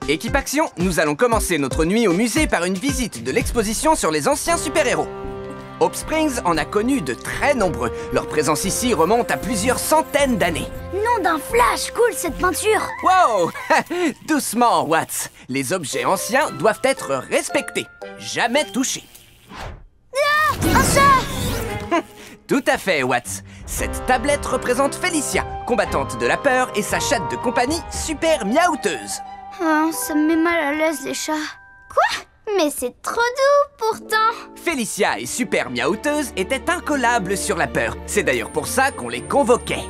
Équipe Action, nous allons commencer notre nuit au musée par une visite de l'exposition sur les anciens super-héros. Hope Springs en a connu de très nombreux. Leur présence ici remonte à plusieurs centaines d'années. Nom d'un flash, cool cette peinture. Wow! Doucement, Watts. Les objets anciens doivent être respectés, jamais touchés. Ah, un chat! Tout à fait, Watts. Cette tablette représente Felicia, combattante de la peur, et sa chatte de compagnie, super miaouteuse. Oh, ça me met mal à l'aise les chats. Quoi? Mais c'est trop doux pourtant. Felicia et super miaouteuse étaient incollables sur la peur. C'est d'ailleurs pour ça qu'on les convoquait.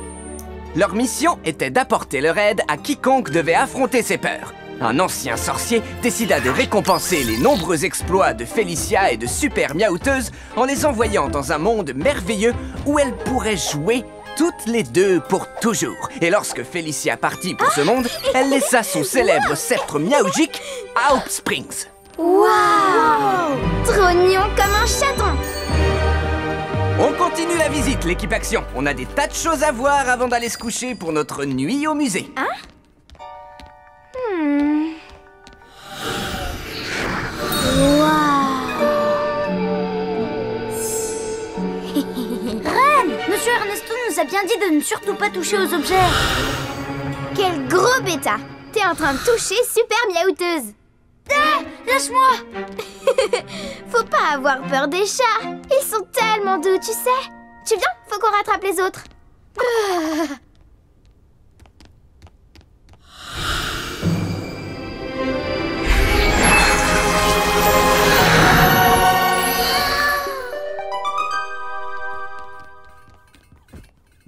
Leur mission était d'apporter leur aide à quiconque devait affronter ses peurs. Un ancien sorcier décida de récompenser les nombreux exploits de Felicia et de super miaouteuse en les envoyant dans un monde merveilleux où elles pourraient jouer toutes les deux pour toujours. Et lorsque Felicia partit pour ce monde, elle laissa son célèbre sceptre miaougique à Hope Springs. Waouh! Trop mignon comme un chaton. On continue la visite, l'équipe Action. On a des tas de choses à voir avant d'aller se coucher pour notre nuit au musée. Hein? Monsieur Ernesto nous a bien dit de ne surtout pas toucher aux objets. Quel gros bêta! T'es en train de toucher super miaouteuse. Ah, lâche-moi. Faut pas avoir peur des chats. Ils sont tellement doux, tu sais. Tu viens? Faut qu'on rattrape les autres.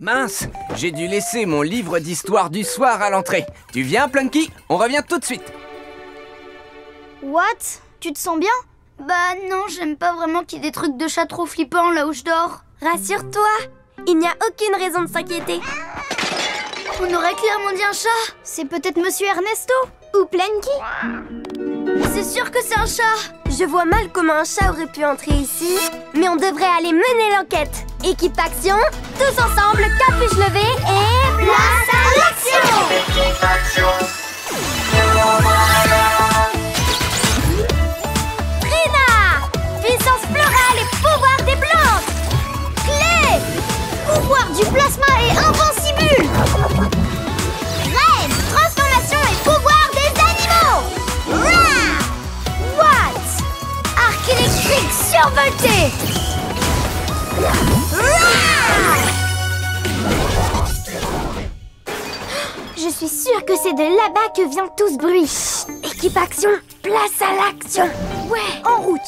Mince, j'ai dû laisser mon livre d'histoire du soir à l'entrée. Tu viens, Plunky? On revient tout de suite. What? Tu te sens bien? Bah non, j'aime pas vraiment qu'il y ait des trucs de chat trop flippants là où je dors. Rassure-toi, il n'y a aucune raison de s'inquiéter. On aurait clairement dit un chat. C'est peut-être Monsieur Ernesto ou Plunky. C'est sûr que c'est un chat. Je vois mal comment un chat aurait pu entrer ici, mais on devrait aller mener l'enquête. Équipe Action, tous ensemble, capuche levée et place à l'action! Équipe Action. Trina! Puissance florale et pouvoir des plantes! Clé! Pouvoir du plasma et invincible! Reine! Transformation et pouvoir des animaux! Rah! What? Arc électrique survolté! Je suis sûre que c'est de là-bas que vient tout ce bruit. Équipe Action, place à l'action. Ouais, en route.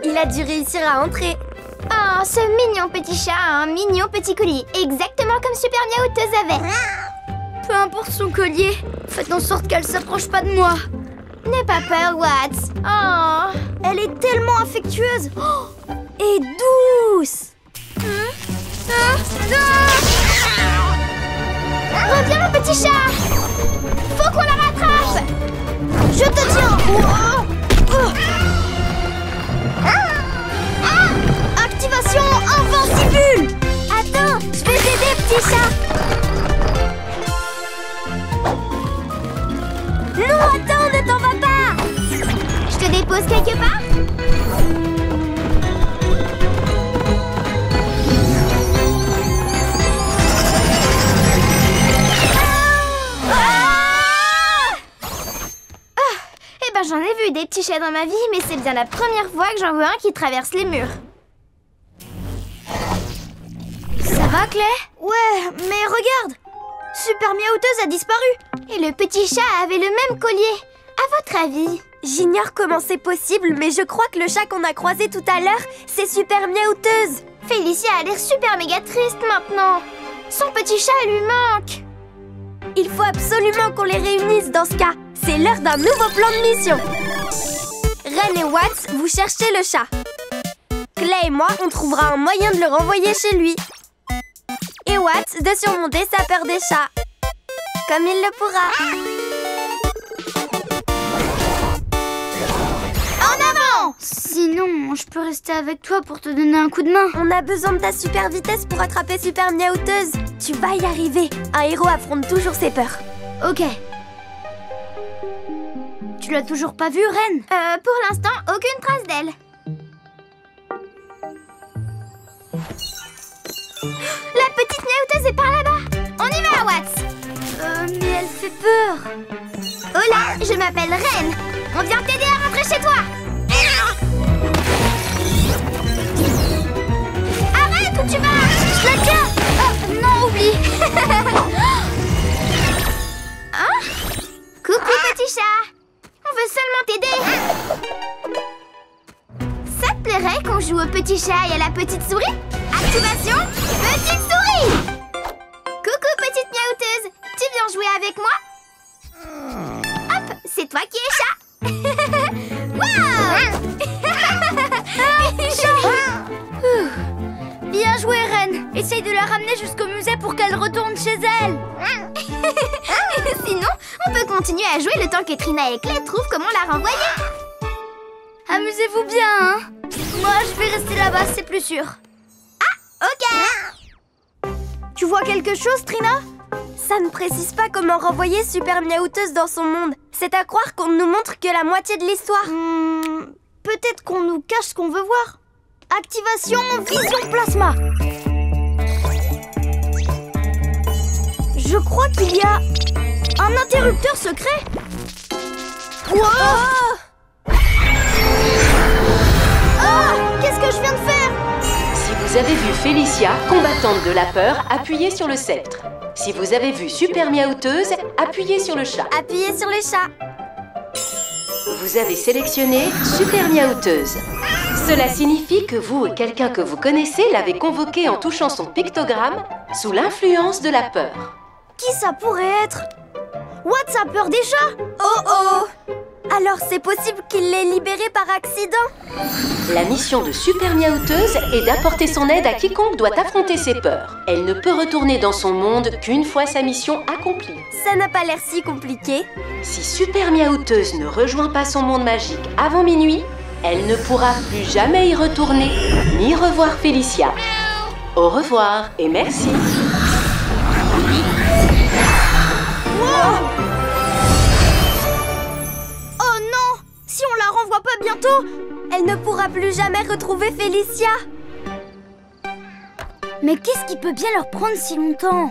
Il a dû réussir à entrer. Oh, ce mignon petit chat a un mignon petit collier, exactement comme Super Miaouteuse avait. Peu importe son collier, faites en sorte qu'elle s'approche pas de moi. N'aie pas peur, Watts. Oh, elle est tellement affectueuse Et douce. Reviens, mon petit chat. Faut qu'on la rattrape. Je te tiens. Activation invincible. Attends, je vais t'aider, petit chat. Non, attends, ne t'en vas pas. Je te dépose quelque part. J'en ai vu des petits chats dans ma vie, mais c'est bien la première fois que j'en vois un qui traverse les murs. Ça va, Clay? Ouais, mais regarde! Super Miaouteuse a disparu! Et le petit chat avait le même collier. À votre avis? J'ignore comment c'est possible, mais je crois que le chat qu'on a croisé tout à l'heure, c'est Super Miaouteuse. Felicia a l'air super méga triste maintenant. Son petit chat lui manque. Il faut absolument qu'on les réunisse dans ce cas. C'est l'heure d'un nouveau plan de mission. Ren et Watts, vous cherchez le chat. Clay et moi, on trouvera un moyen de le renvoyer chez lui. Et Watts de surmonter sa peur des chats. Comme il le pourra. En avant! Sinon, je peux rester avec toi pour te donner un coup de main. On a besoin de ta super vitesse pour attraper Super Miaouteuse. Tu vas y arriver. Un héros affronte toujours ses peurs. Ok. Tu l'as toujours pas vue, Ren? Pour l'instant, aucune trace d'elle. La petite miaouteuse est par là-bas. On y va, Watts. Mais elle fait peur. Hola, je m'appelle Ren. On vient t'aider à rentrer chez toi. Arrête où tu vas? Je la tiens. Oh, non, oublie. Hein? Coucou, petit chat. On veut seulement t'aider. Ça te plairait qu'on joue au petit chat et à la petite souris? Activation, petite souris! Coucou, petite miaouteuse. Tu viens jouer avec moi? Hop, c'est toi qui es chat. Waouh! Bien joué, Ren. Essaye de la ramener jusqu'au musée pour qu'elle retourne chez elle. Sinon, on peut continuer à jouer le temps que Trina et Clay trouvent comment la renvoyer. Amusez-vous bien, hein? Moi, je vais rester là-bas, c'est plus sûr. Ah, ok. Tu vois quelque chose, Trina? Ça ne précise pas comment renvoyer Super Miaouteuse dans son monde. C'est à croire qu'on ne nous montre que la moitié de l'histoire. Peut-être qu'on nous cache ce qu'on veut voir. Activation Vision Plasma. Je crois qu'il y a un interrupteur secret. Wow! Ah! Qu'est-ce que je viens de faire? Si vous avez vu Félicia, combattante de la peur, appuyez sur le sceptre. Si vous avez vu Super Miaouteuse, appuyez sur le chat. Appuyez sur les chats. Vous avez sélectionné Super Miaouteuse. Cela signifie que vous ou quelqu'un que vous connaissez l'avez convoquée en touchant son pictogramme sous l'influence de la peur. Qui ça pourrait être? Watts a peur des chats? Oh oh! Alors c'est possible qu'il l'ait libérée par accident? La mission de Super Miaouteuse est d'apporter son aide à quiconque doit affronter ses peurs. Elle ne peut retourner dans son monde qu'une fois sa mission accomplie. Ça n'a pas l'air si compliqué. Si Super Miaouteuse ne rejoint pas son monde magique avant minuit, elle ne pourra plus jamais y retourner, ni revoir Félicia. Au revoir et merci. Wow! Oh non! Si on la renvoie pas bientôt, elle ne pourra plus jamais retrouver Félicia. Mais qu'est-ce qui peut bien leur prendre si longtemps?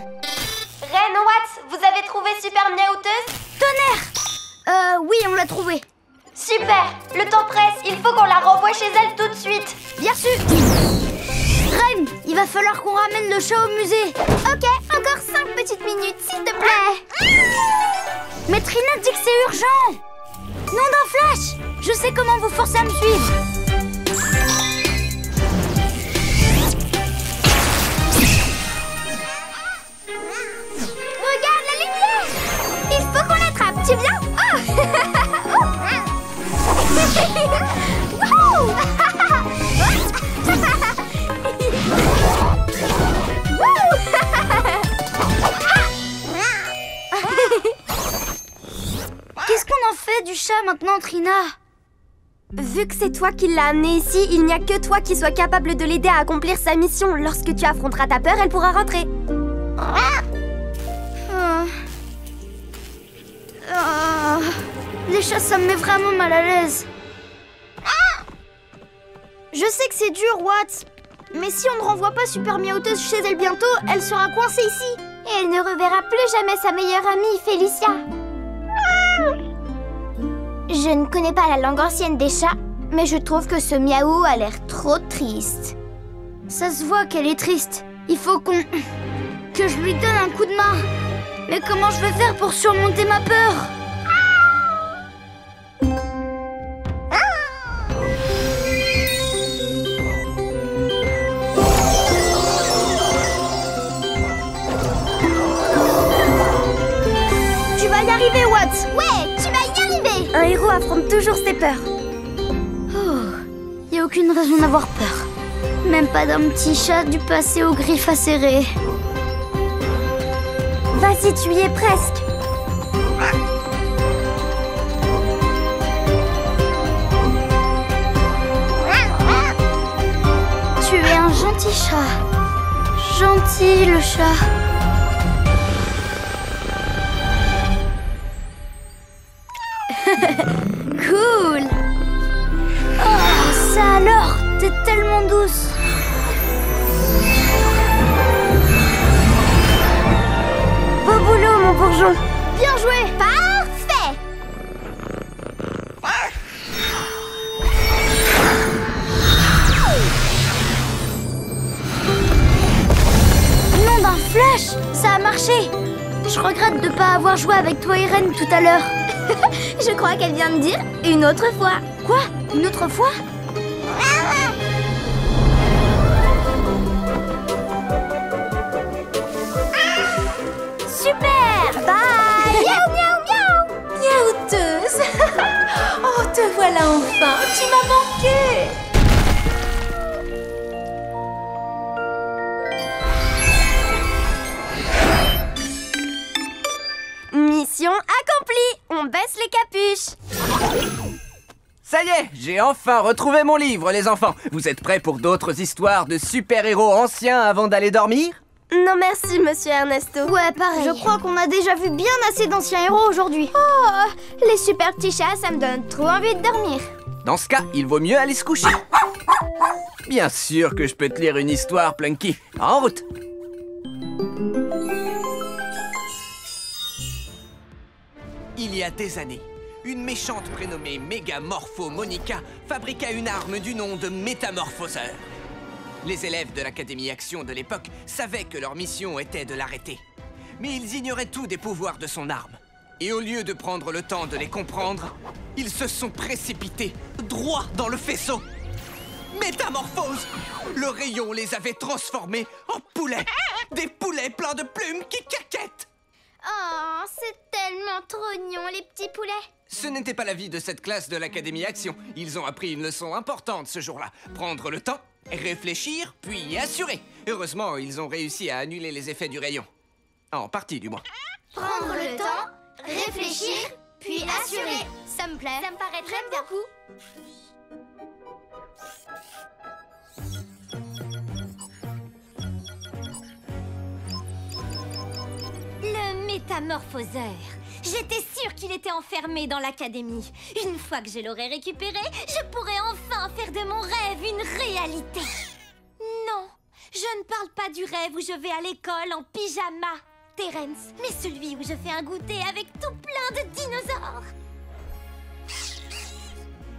Ren, Watts, vous avez trouvé Super Miaouteuse? Tonnerre! Oui, on l'a trouvée. Super! Le temps presse, il faut qu'on la renvoie chez elle tout de suite. Bien sûr! Ren, il va falloir qu'on ramène le chat au musée. Ok, encore 5 petites minutes, s'il te plaît. Mais Trina dit que c'est urgent. Nom d'un flash! Je sais comment vous forcer à me suivre. Regarde la lumière! Il faut qu'on l'attrape, tu viens? Oh! Qu'est-ce qu'on en fait du chat maintenant, Trina? Vu que c'est toi qui l'as amené ici, il n'y a que toi qui sois capable de l'aider à accomplir sa mission. Lorsque tu affronteras ta peur, elle pourra rentrer. Les chats, ça me met vraiment mal à l'aise. Je sais que c'est dur, Watts. Mais si on ne renvoie pas Super Miaouteuse chez elle bientôt, elle sera coincée ici. Et elle ne reverra plus jamais sa meilleure amie, Félicia. Je ne connais pas la langue ancienne des chats, mais je trouve que ce miaou a l'air trop triste. Ça se voit qu'elle est triste. Il faut que je lui donne un coup de main. Mais comment je vais faire pour surmonter ma peur? Tu vas y arriver, Watts. Ouais, tu vas y arriver. Un héros affronte toujours ses peurs. aucune raison d'avoir peur. Même pas d'un petit chat du passé aux griffes acérées. Vas-y, tu y es presque. Tu es un gentil chat. Gentil, le chat. Cool. Oh, ça alors, t'es tellement douce. Beau boulot, mon bourgeon. Bien joué. Parfait. Nom d'un flash, ça a marché. Je regrette de pas avoir joué avec toi, Irène, tout à l'heure. Je crois qu'elle vient de dire une autre fois. Quoi? Une autre fois? Super. Bye. Miaou, miaou, miaou. Miaouteuse. Oh, te voilà enfin. Tu m'as manqué. Mission accomplie. On baisse les capuches. Ça y est, j'ai enfin retrouvé mon livre, les enfants. Vous êtes prêts pour d'autres histoires de super-héros anciens avant d'aller dormir? Non merci, monsieur Ernesto. Ouais, pareil. Je crois qu'on a déjà vu bien assez d'anciens héros aujourd'hui. Oh, les super petits chats, ça me donne trop envie de dormir. Dans ce cas, il vaut mieux aller se coucher. Bien sûr que je peux te lire une histoire, Plunky. En route. Il y a des années, une méchante prénommée Mégamorpho Monica fabriqua une arme du nom de Métamorphoseur. Les élèves de l'Académie Action de l'époque savaient que leur mission était de l'arrêter. Mais ils ignoraient tout des pouvoirs de son arme. Et au lieu de prendre le temps de les comprendre, ils se sont précipités droit dans le faisceau. Métamorphose! Le rayon les avait transformés en poulets. Des poulets pleins de plumes qui caquettent. Oh, c'est tellement trop mignon, les petits poulets. Ce n'était pas l'avis de cette classe de l'Académie Action. Ils ont appris une leçon importante ce jour-là. Prendre le temps, réfléchir, puis assurer. Heureusement, ils ont réussi à annuler les effets du rayon. En partie, du moins. Prendre le temps, réfléchir, puis assurer. Ça me plaît. Ça me paraît très bien. Le métamorphoseur. J'étais sûre qu'il était enfermé dans l'académie. Une fois que je l'aurai récupéré, je pourrai enfin faire de mon rêve une réalité. Non, je ne parle pas du rêve où je vais à l'école en pyjama, Terence, mais celui où je fais un goûter avec tout plein de dinosaures.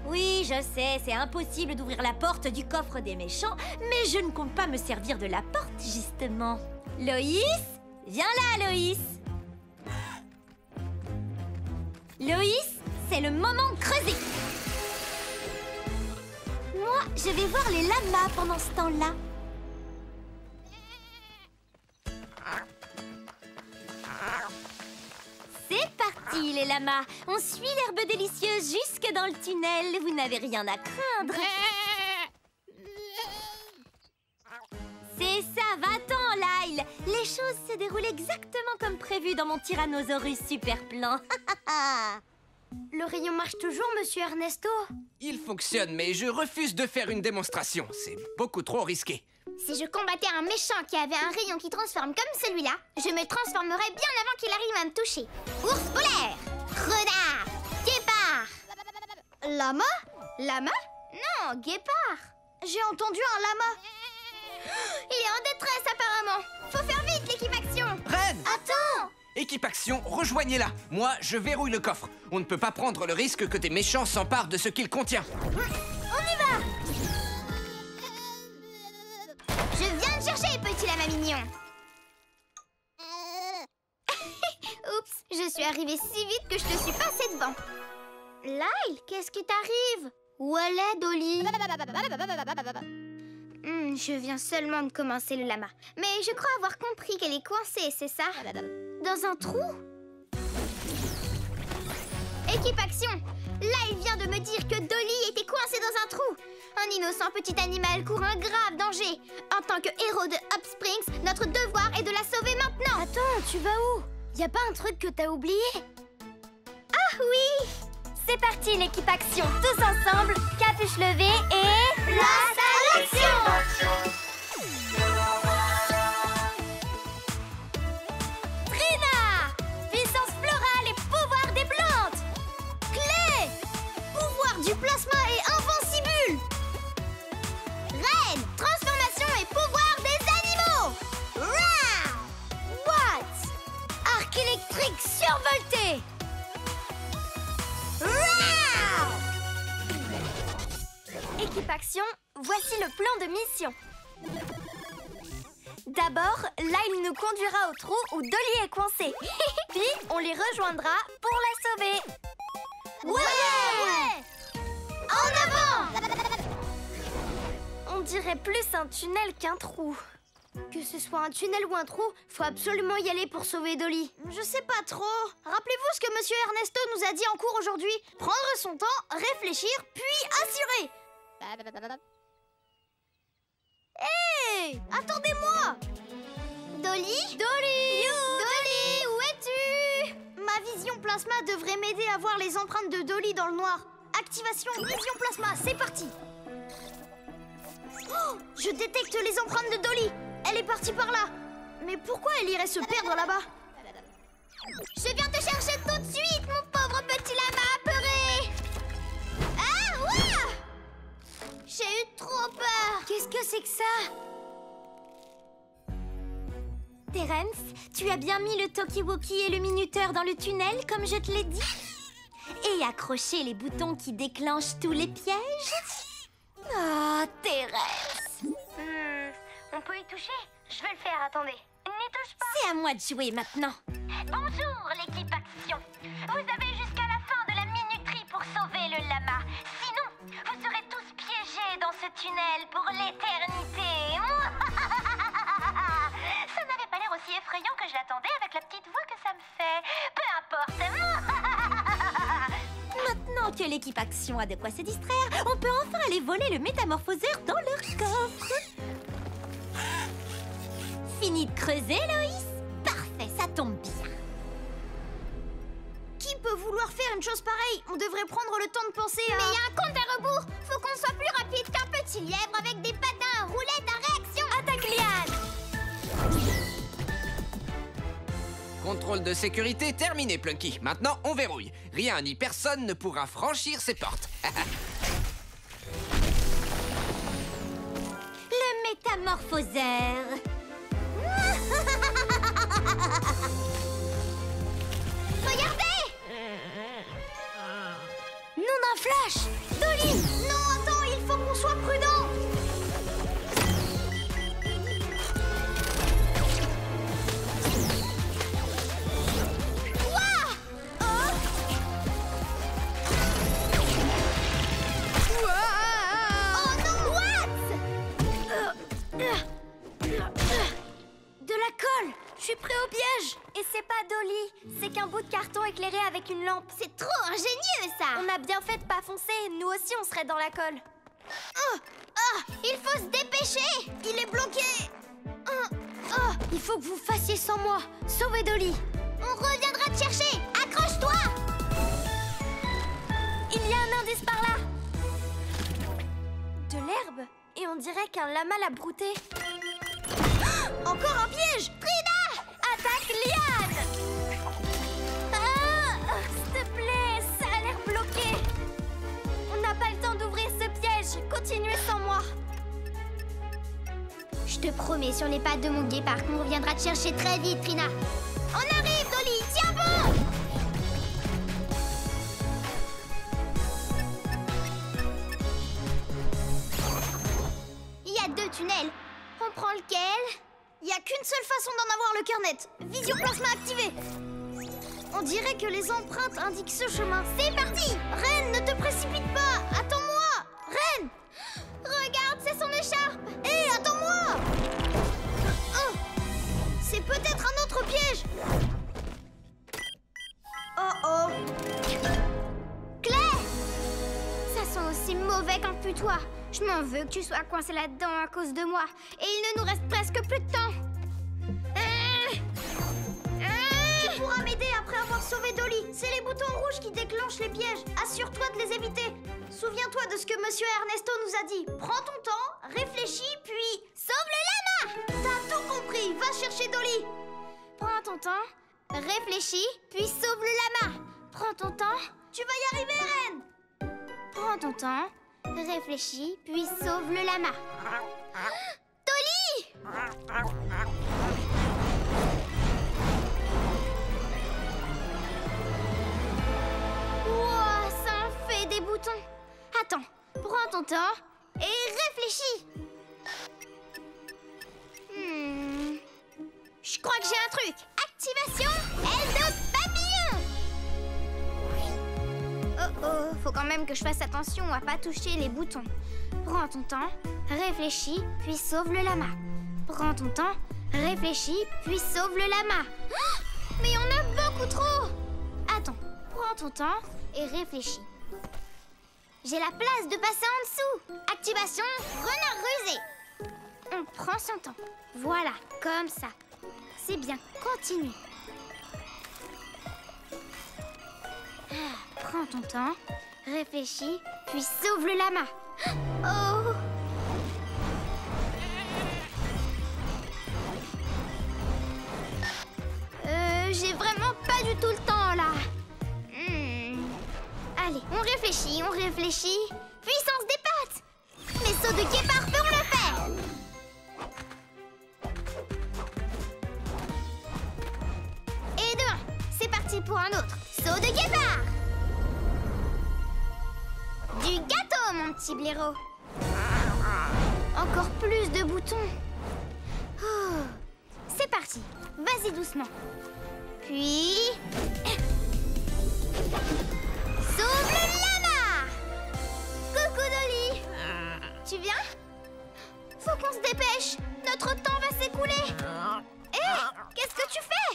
Oui, je sais, c'est impossible d'ouvrir la porte du coffre des méchants, mais je ne compte pas me servir de la porte, justement. Loïs? Viens là, Loïs! Loïs, c'est le moment de creuser! Moi, je vais voir les lamas pendant ce temps-là. C'est parti, les lamas! On suit l'herbe délicieuse jusque dans le tunnel. Vous n'avez rien à craindre. C'est ça, va-t'en, Lyle! Les choses se déroulent exactement comme prévu dans mon Tyrannosaurus super plan. Le rayon marche toujours, monsieur Ernesto? Il fonctionne, mais je refuse de faire une démonstration. C'est beaucoup trop risqué. Si je combattais un méchant qui avait un rayon qui transforme comme celui-là, je me transformerais bien avant qu'il arrive à me toucher. Ours polaire, renard, guépard. Lama? Lama? Non, guépard. J'ai entendu un lama. Il est en détresse apparemment. Faut faire vite, l'équipe Action. Reine! Attends! Équipe Action, rejoignez-la. Moi, je verrouille le coffre. On ne peut pas prendre le risque que des méchants s'emparent de ce qu'il contient. On y va! Je viens de chercher, petit lama mignon. Oups, je suis arrivée si vite que je te suis passée devant. Lyle, qu'est-ce qui t'arrive? Où elle est, Dolly? Je viens seulement de commencer le lama. Mais je crois avoir compris qu'elle est coincée, c'est ça? Dans un trou? Équipe Action! Lyle vient de me dire que Dolly était coincée dans un trou. Un Un innocent petit animal court un grave danger. En tant que héros de Hop Springs, notre devoir est de la sauver maintenant. Attends, tu vas où? Y a pas un truc que t'as oublié? Ah oui! C'est parti l'équipe action, tous ensemble, capuche levée et... Place à l'action! Trina! Puissance florale et pouvoir des plantes! Clé! Pouvoir du plasma et invincible! Reine! Transformation et pouvoir des animaux! Round! What? Arc électrique survolté! Équipe action, voici le plan de mission. D'abord, Lyle nous conduira au trou où Dolly est coincée. Puis, on les rejoindra pour la sauver. Ouais! En avant! On dirait plus un tunnel qu'un trou. Que ce soit un tunnel ou un trou, faut absolument y aller pour sauver Dolly. Je sais pas trop. Rappelez-vous ce que Monsieur Ernesto nous a dit en cours aujourd'hui. Prendre son temps, réfléchir, puis assurer. Hé! Attendez-moi! Dolly? Dolly! Dolly, où es-tu? Ma vision plasma devrait m'aider à voir les empreintes de Dolly dans le noir. Activation vision plasma, c'est parti! Oh, je détecte les empreintes de Dolly. Elle est partie par là. Mais pourquoi elle irait se perdre là-bas? Je viens te chercher tout de suite, mon pauvre petit lama apeuré. Ah, ouah! J'ai eu trop peur. Qu'est-ce que c'est que ça? Terence, tu as bien mis le talkie-walkie et le minuteur dans le tunnel, comme je te l'ai dit? Et accroché les boutons qui déclenchent tous les pièges? Oh, Terence! On peut y toucher? Je vais le faire, attendez. N'y touche pas! C'est à moi de jouer maintenant. Bonjour l'équipe Action. Vous avez jusqu'à la fin de la minuterie pour sauver le lama. Sinon, vous serez tous piégés dans ce tunnel pour l'éternité. Ça n'avait pas l'air aussi effrayant que je l'attendais avec la petite voix que ça me fait. Peu importe. Maintenant que l'équipe Action a de quoi se distraire, on peut enfin aller voler le métamorphoseur dans leur coffre. Fini de creuser, Loïs? Parfait, ça tombe bien. Qui peut vouloir faire une chose pareille? On devrait prendre le temps de penser à... Mais il y a un compte à rebours. Faut qu'on soit plus rapide qu'un petit lièvre avec des patins à roulettes à réaction. Attaque liane! Contrôle de sécurité terminé, Plunky. Maintenant, on verrouille. Rien ni personne ne pourra franchir ces portes. Le métamorphoseur. Regardez! Nous d'un flash! Dolly! Non, attends, il faut qu'on soit prudent! Ouah! Oh! Oh non! What? De la colle! Je suis pris au piège! Et c'est pas Dolly, c'est qu'un bout de carton éclairé avec une lampe. C'est trop ingénieux, ça! On a bien fait de pas foncer, nous aussi on serait dans la colle. Il faut se dépêcher! Il est bloqué! Il faut que vous fassiez sans moi! Sauvez Dolly! On reviendra te chercher! Accroche-toi! Il y a un indice par là. De l'herbe. Et on dirait qu'un lama l'a brouté. Encore un piège! Trina! Attaque liane! S'il te plaît, ça a l'air bloqué. On n'a pas le temps d'ouvrir ce piège. Continuez sans moi. Je te promets, sur les pattes de mon guépard, qu'on reviendra te chercher très vite, Trina! On arrive, Dolly! Tiens bon! Il y a 2 tunnels. On prend lequel? Il n'y a qu'une seule façon d'en avoir le cœur net. Vision plasma activée. On dirait que les empreintes indiquent ce chemin. C'est parti! Reine, ne te précipite pas! Attends-moi! Reine! Regarde, c'est son écharpe! Hé, attends-moi! Oh! C'est peut-être un autre piège! Oh! Claire! Ça sent aussi mauvais qu'un putois. Je m'en veux que tu sois coincé là-dedans à cause de moi. Et il ne nous reste presque plus de temps. Tu pourras m'aider après avoir sauvé Dolly. C'est les boutons rouges qui déclenchent les pièges. Assure-toi de les éviter. Souviens-toi de ce que Monsieur Ernesto nous a dit. Prends ton temps, réfléchis, puis... Sauve le lama! T'as tout compris. Va chercher Dolly. Prends ton temps, réfléchis, puis sauve le lama. Prends ton temps. Tu vas y arriver, Reine. Prends ton temps, réfléchis, puis sauve le lama. Dolly! Wow, ça en fait des boutons. Attends, prends ton temps et réfléchis. Je crois que j'ai un truc. Activation aile de papillon. Oh, faut quand même que je fasse attention à pas toucher les boutons. Prends ton temps, réfléchis, puis sauve le lama. Prends ton temps, réfléchis, puis sauve le lama. Oh, mais il y en a beaucoup trop. Attends, prends ton temps et réfléchis. J'ai la place de passer en dessous. Activation renard rusé. On prend son temps. Voilà, comme ça. C'est bien, continue. Prends ton temps, réfléchis, puis sauve le lama. Oh! J'ai vraiment pas du tout le temps, là. Allez, on réfléchit. Puissance des pattes! Les sauts de guépard feront l'affaire! Et de 1, c'est parti pour un autre. Saut de guépard! Du gâteau, mon petit blaireau! Encore plus de boutons. Oh. C'est parti. Vas-y doucement. Puis... sauve le lama! Coucou Dolly! Tu viens? Faut qu'on se dépêche. Notre temps va s'écouler. Hé! Qu'est-ce que tu fais?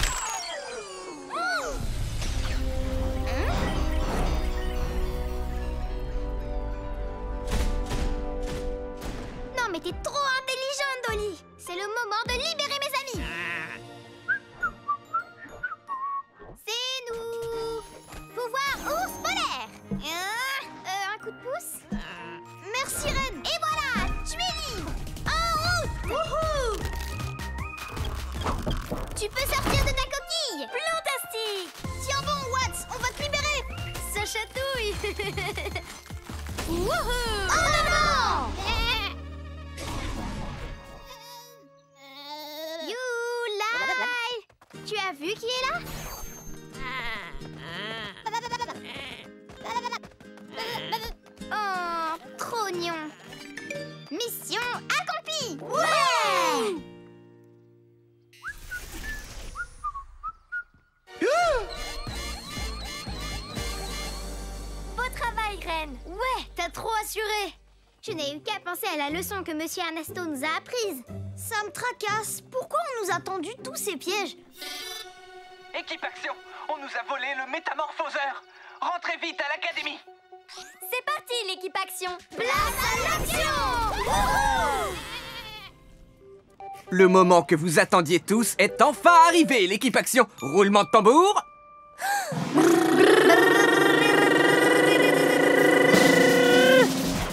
Non mais t'es trop intelligente, Dolly. C'est le moment de libérer mes amis. C'est nous. Pouvoir ours polaire. Un coup de pouce. Merci, Reine. Et voilà, tu es libre. En route. Wouhou! Tu peux sortir de ta coquille. Fantastique! Tiens bon, Watts, on va te libérer. Ça chatouille. Wouhou! En avant. Youlai! Tu as vu qui est là? Oh, trognon! Mission accomplie! Ouais! Beau travail, Reine. Ouais, t'as trop assuré! Je n'ai eu qu'à penser à la leçon que Monsieur Ernesto nous a apprise. Ça me tracasse. Pourquoi on nous a tendu tous ces pièges? Équipe Action, on nous a volé le métamorphoseur. Rentrez vite à l'académie. C'est parti, l'équipe Action. Place à l'action! Le moment que vous attendiez tous est enfin arrivé, l'équipe Action. Roulement de tambour.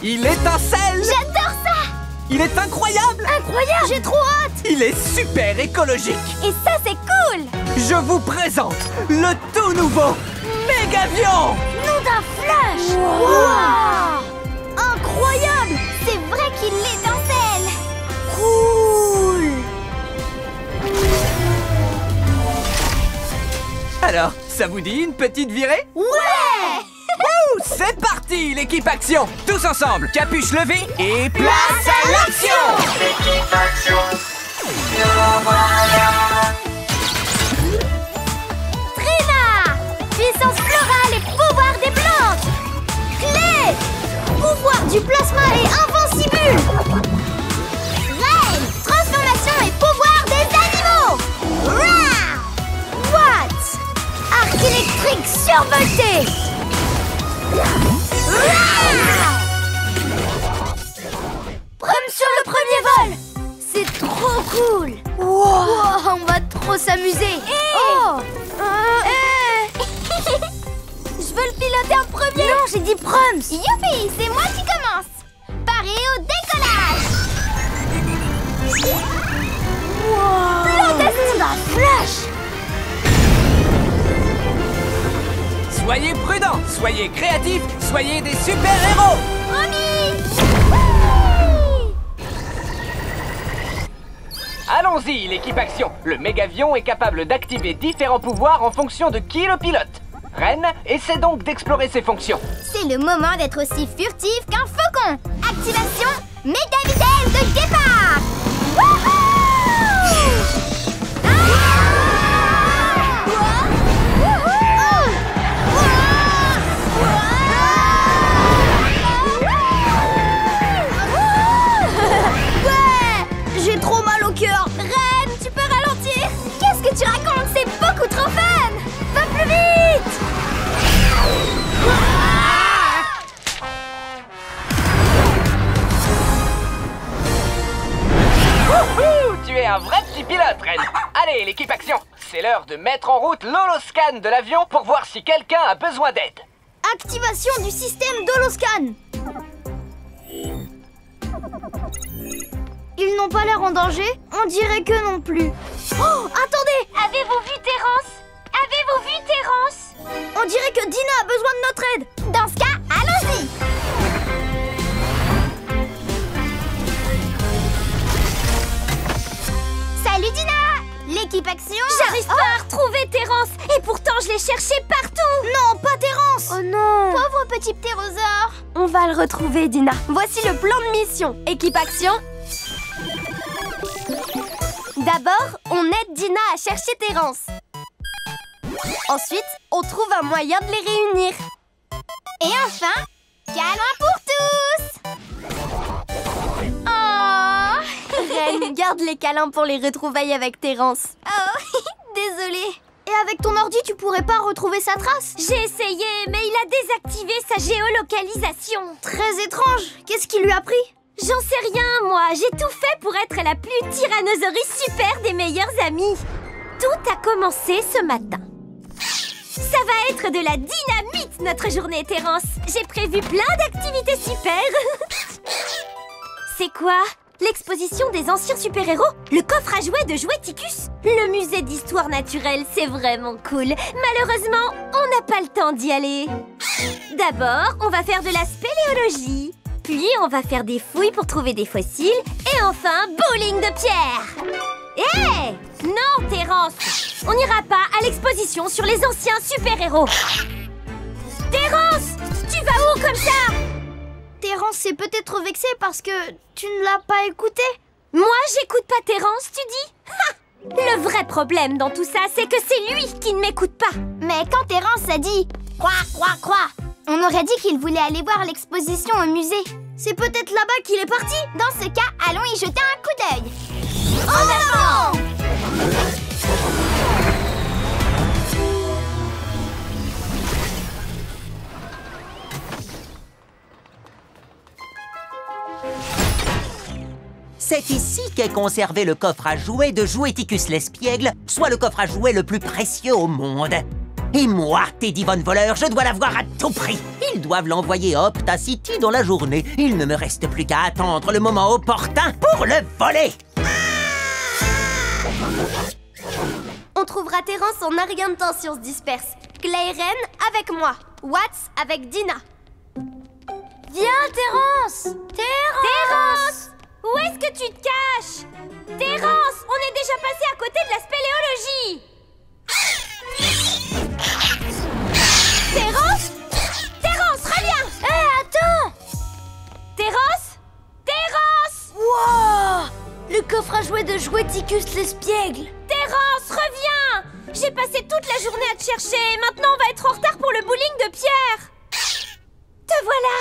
Il étincelle. J'adore ça! Il est incroyable. Incroyable! J'ai trop hâte! Il est super écologique. Et ça, c'est cool. Je vous présente le tout nouveau Mégavion. Nom d'un flash! Wow! Incroyable! C'est vrai qu'il étincelle! Cool! Alors, ça vous dit une petite virée? Ouais! Wouh, c'est parti, l'équipe Action. Tous ensemble, capuche levée et place à l'action. L'équipe Action, nous voilà. Trina! Puissance florale et pouvoir des plantes! Clé! Pouvoir du plasma et invincible! Reine! Transformation et pouvoir des animaux! Rah! Watts! Arc électrique survolté! Rah! s'amuser. Oh Je veux le piloter en premier. Non, j'ai dit Prums. Youpi, c'est moi qui commence. Paré au décollage. Wow. Flash. Soyez prudents, soyez créatifs, soyez des super-héros. Allons-y, l'équipe Action. Le mégavion est capable d'activer différents pouvoirs en fonction de qui le pilote. Ren essaie donc d'explorer ses fonctions. C'est le moment d'être aussi furtif qu'un faucon. Activation méga vitesse de départ. Wouhou! J'ai trop mal au cœur. Ren, tu peux ralentir? Qu'est-ce que tu racontes? C'est beaucoup trop fun. Va plus vite. Wouhou! Tu es un vrai petit pilote, Ren. Allez, l'équipe Action. C'est l'heure de mettre en route l'holoscan de l'avion pour voir si quelqu'un a besoin d'aide. Activation du système d'holoscan. Ils n'ont pas l'air en danger? On dirait que non plus. Oh, attendez! Avez-vous vu Terence? Avez-vous vu Terence? On dirait que Dina a besoin de notre aide. Dans ce cas, allons-y! Salut Dina! L'équipe Action! J'arrive pas à retrouver Terence et pourtant je l'ai cherché partout. Non, pas Terence! Oh non! Pauvre petit ptérosaure! On va le retrouver, Dina. Voici le plan de mission. Équipe Action. D'abord, on aide Dina à chercher Terence. Ensuite, on trouve un moyen de les réunir. Et enfin, câlin pour tous! Oh! Ren, garde les câlins pour les retrouvailles avec Terence. Oh, désolée. Et avec ton ordi, tu pourrais pas retrouver sa trace? J'ai essayé, mais il a désactivé sa géolocalisation. Très étrange. Qu'est-ce qui lui a pris? J'en sais rien, moi. J'ai tout fait pour être la plus tyrannosaurus super des meilleurs amis. Tout a commencé ce matin. Ça va être de la dynamite, notre journée, Terence. J'ai prévu plein d'activités super. C'est quoi? L'exposition des anciens super-héros? Le coffre à jouets de Joueticus? Le musée d'histoire naturelle, c'est vraiment cool. Malheureusement, on n'a pas le temps d'y aller. D'abord, on va faire de la spéléologie. Puis, on va faire des fouilles pour trouver des fossiles. Et enfin, bowling de pierre. Hé! Non, Terence! On n'ira pas à l'exposition sur les anciens super-héros. Terence! Tu vas où comme ça? Terence s'est peut-être vexé parce que tu ne l'as pas écouté. Moi, j'écoute pas Terence, tu dis? Ha! Le vrai problème dans tout ça, c'est que c'est lui qui ne m'écoute pas. Mais quand Terence a dit « Quoi, quoi, quoi ?» on aurait dit qu'il voulait aller voir l'exposition au musée. C'est peut-être là-bas qu'il est parti. Dans ce cas, allons y jeter un coup d'œil. En avant! C'est ici qu'est conservé le coffre à jouets de Joueticus l'espiègle, soit le coffre à jouets le plus précieux au monde. Et moi, Teddy Von Voleur, je dois l'avoir à tout prix. Ils doivent l'envoyer à Opta City dans la journée. Il ne me reste plus qu'à attendre le moment opportun pour le voler. On trouvera Terence en un rien de temps si on se disperse. Clay et Ren avec moi. Watts avec Dina. Viens, Terence! Terence! Où est-ce que tu te caches? Terence, on est déjà passé à côté de la spéléologie. Terence? Terence, reviens! Hé, attends! Terence? Terence! Wow! Le coffre à jouets de Joueticus l'espiègle! Terence, reviens! J'ai passé toute la journée à te chercher et maintenant on va être en retard pour le bowling de pierre. Te voilà!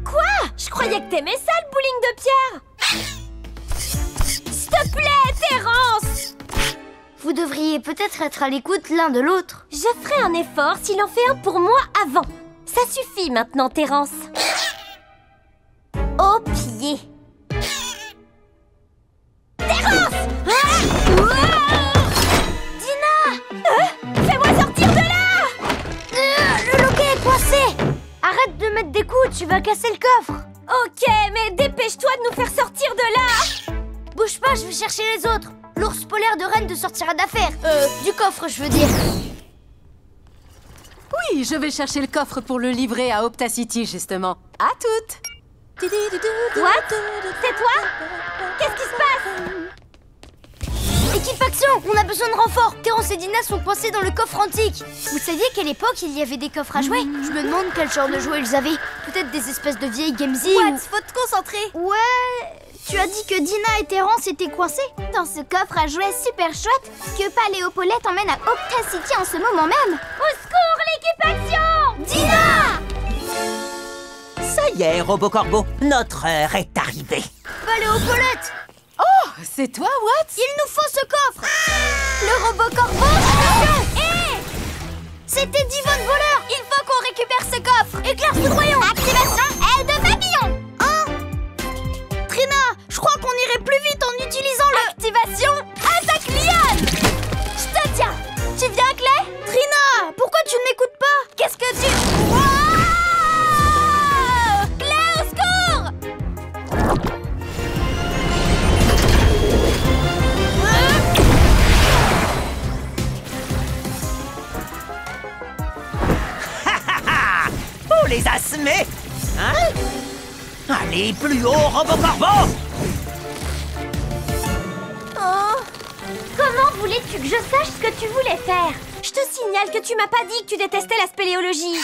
Quoi? Je croyais que t'aimais ça, le bowling de pierre! S'il te plaît, Terence! Vous devriez peut-être être à l'écoute l'un de l'autre. Je ferai un effort s'il en fait un pour moi avant. Ça suffit maintenant, Terence. Au pied. Terence! Ah! Arrête de mettre des coups, tu vas casser le coffre. Ok, mais dépêche-toi de nous faire sortir de là. Bouge pas, je vais chercher les autres. L'ours polaire de Reine sortira d'affaire. Du coffre, je veux dire. Oui, je vais chercher le coffre pour le livrer à Optacity, justement. À toutes. What? C'est toi? Qu'est-ce qui se passe? Équipe Action, on a besoin de renfort. Terence et Dina sont coincés dans le coffre antique. Vous saviez qu'à l'époque, il y avait des coffres à jouets? Je me demande quel genre de jouets ils avaient. Peut-être des espèces de vieilles Gamesy What? ou... Faut te concentrer. Ouais... Tu as dit que Dina et Terence étaient coincés dans ce coffre à jouets super chouette que Paléopolette emmène à Optacity en ce moment même. Au secours, l'équipe Action! Dina! Ça y est, Robocorbo, notre heure est arrivée. Paléopolette! Oh, c'est toi, Watts? Il nous faut ce coffre! Le Robocorbo! C'était Divon Voleur! Il faut qu'on récupère ce coffre! Éclair foudroyant! Activation aile de papillon! Trina, je crois qu'on irait plus vite en utilisant le... Activation attaque liane! Je te tiens! Tu viens, Clay? Trina, pourquoi tu ne m'écoutes pas? Qu'est-ce que tu... Oh Clay, au secours! Pour les asthmés, hein? Allez, plus haut, Robocorbo! Oh. Comment voulais-tu que je sache ce que tu voulais faire? Je te signale que tu m'as pas dit que tu détestais la spéléologie.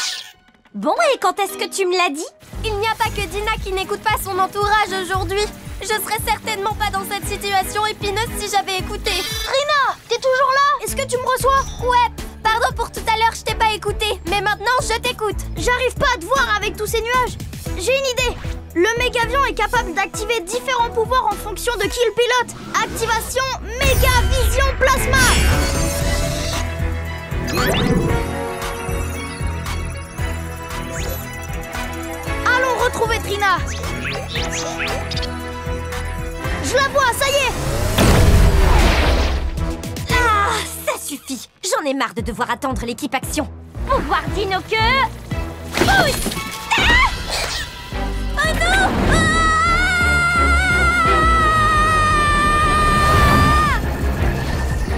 Bon, et quand est-ce que tu me l'as dit? Il n'y a pas que Dina qui n'écoute pas son entourage aujourd'hui. Je serais certainement pas dans cette situation épineuse si j'avais écouté. Trina, t'es toujours là? Est-ce que tu me reçois? Ouais, pardon pour tout à l'heure, je t'ai pas écouté. Mais maintenant, je t'écoute. J'arrive pas à te voir avec tous ces nuages. J'ai une idée. Le mégavion est capable d'activer différents pouvoirs en fonction de qui le pilote. Activation Méga Vision Plasma. Allons retrouver Trina. Je la vois, ça y est. Ah, ça suffit. J'en ai marre de devoir attendre l'équipe Action. Pouvoir dino que... Pousse! Ah! Oh non!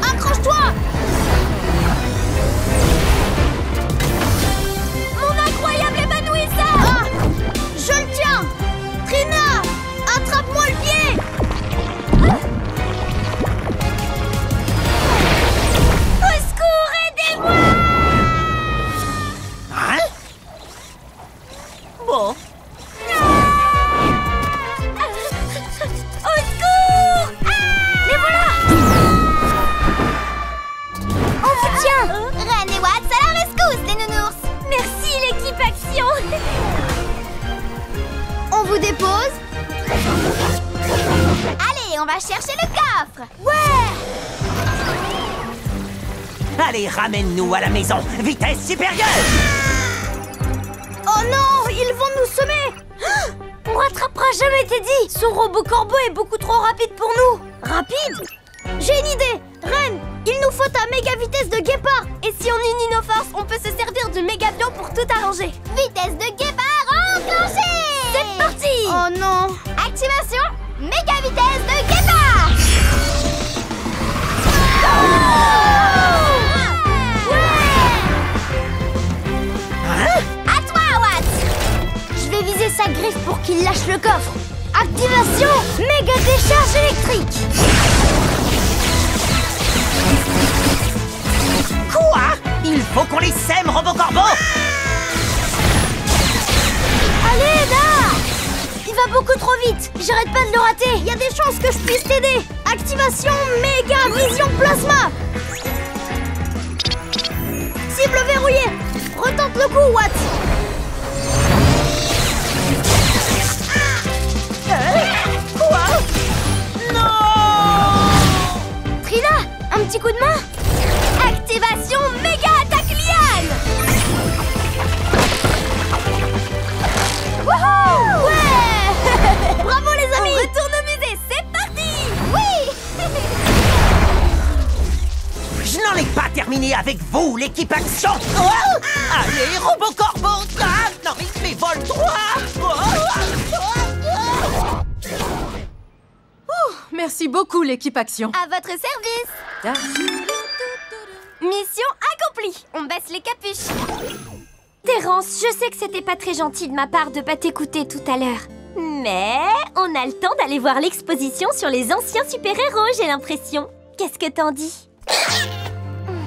Ah! Accroche-toi! Mon incroyable évanouissant! Ah! Je le tiens! Trina! Attrape-moi le pied! Au secours, aidez-moi! Hein? Bon. Au secours! Les voilà! On vous tient! Ren et Watts à la rescousse, les nounours! Merci, l'équipe Action! On vous dépose? Allez, on va chercher le coffre! Ouais! Allez, ramène-nous à la maison. Vitesse supérieure! Oh non! Ils vont nous semer! On rattrapera jamais Teddy! Son robot corbeau est beaucoup trop rapide pour nous! Rapide? J'ai une idée! Ren, il nous faut ta méga vitesse de guépard! Et si on unit nos forces, on peut se servir du mégavion pour tout arranger! Vitesse de guépard enclenchée! C'est parti! Oh non! Activation méga vitesse de guépard! Hein? À toi, Watts! Je vais viser sa griffe pour qu'il lâche le coffre! Activation méga décharge électrique! Quoi? Il faut qu'on les sème, Robocorbo! Allez, là! Il va beaucoup trop vite! J'arrête pas de le rater! Il y a des chances que je puisse t'aider! Activation méga vision plasma! Cible verrouillée! Retente le coup, Watts! Quoi? Non! Trina, un petit coup de main? Activation méga attaque liane! Wouhou! Ouais! Bravo les amis! On retourne au musée, c'est parti! Oui! Je n'en ai pas terminé avec vous, l'équipe Action! Oh! Allez, Robocorbo! Ah, non, mais Merci beaucoup, l'équipe Action. À votre service. Mission accomplie. On baisse les capuches. Terence, je sais que c'était pas très gentil de ma part de pas t'écouter tout à l'heure. Mais on a le temps d'aller voir l'exposition sur les anciens super-héros, j'ai l'impression. Qu'est-ce que t'en dis?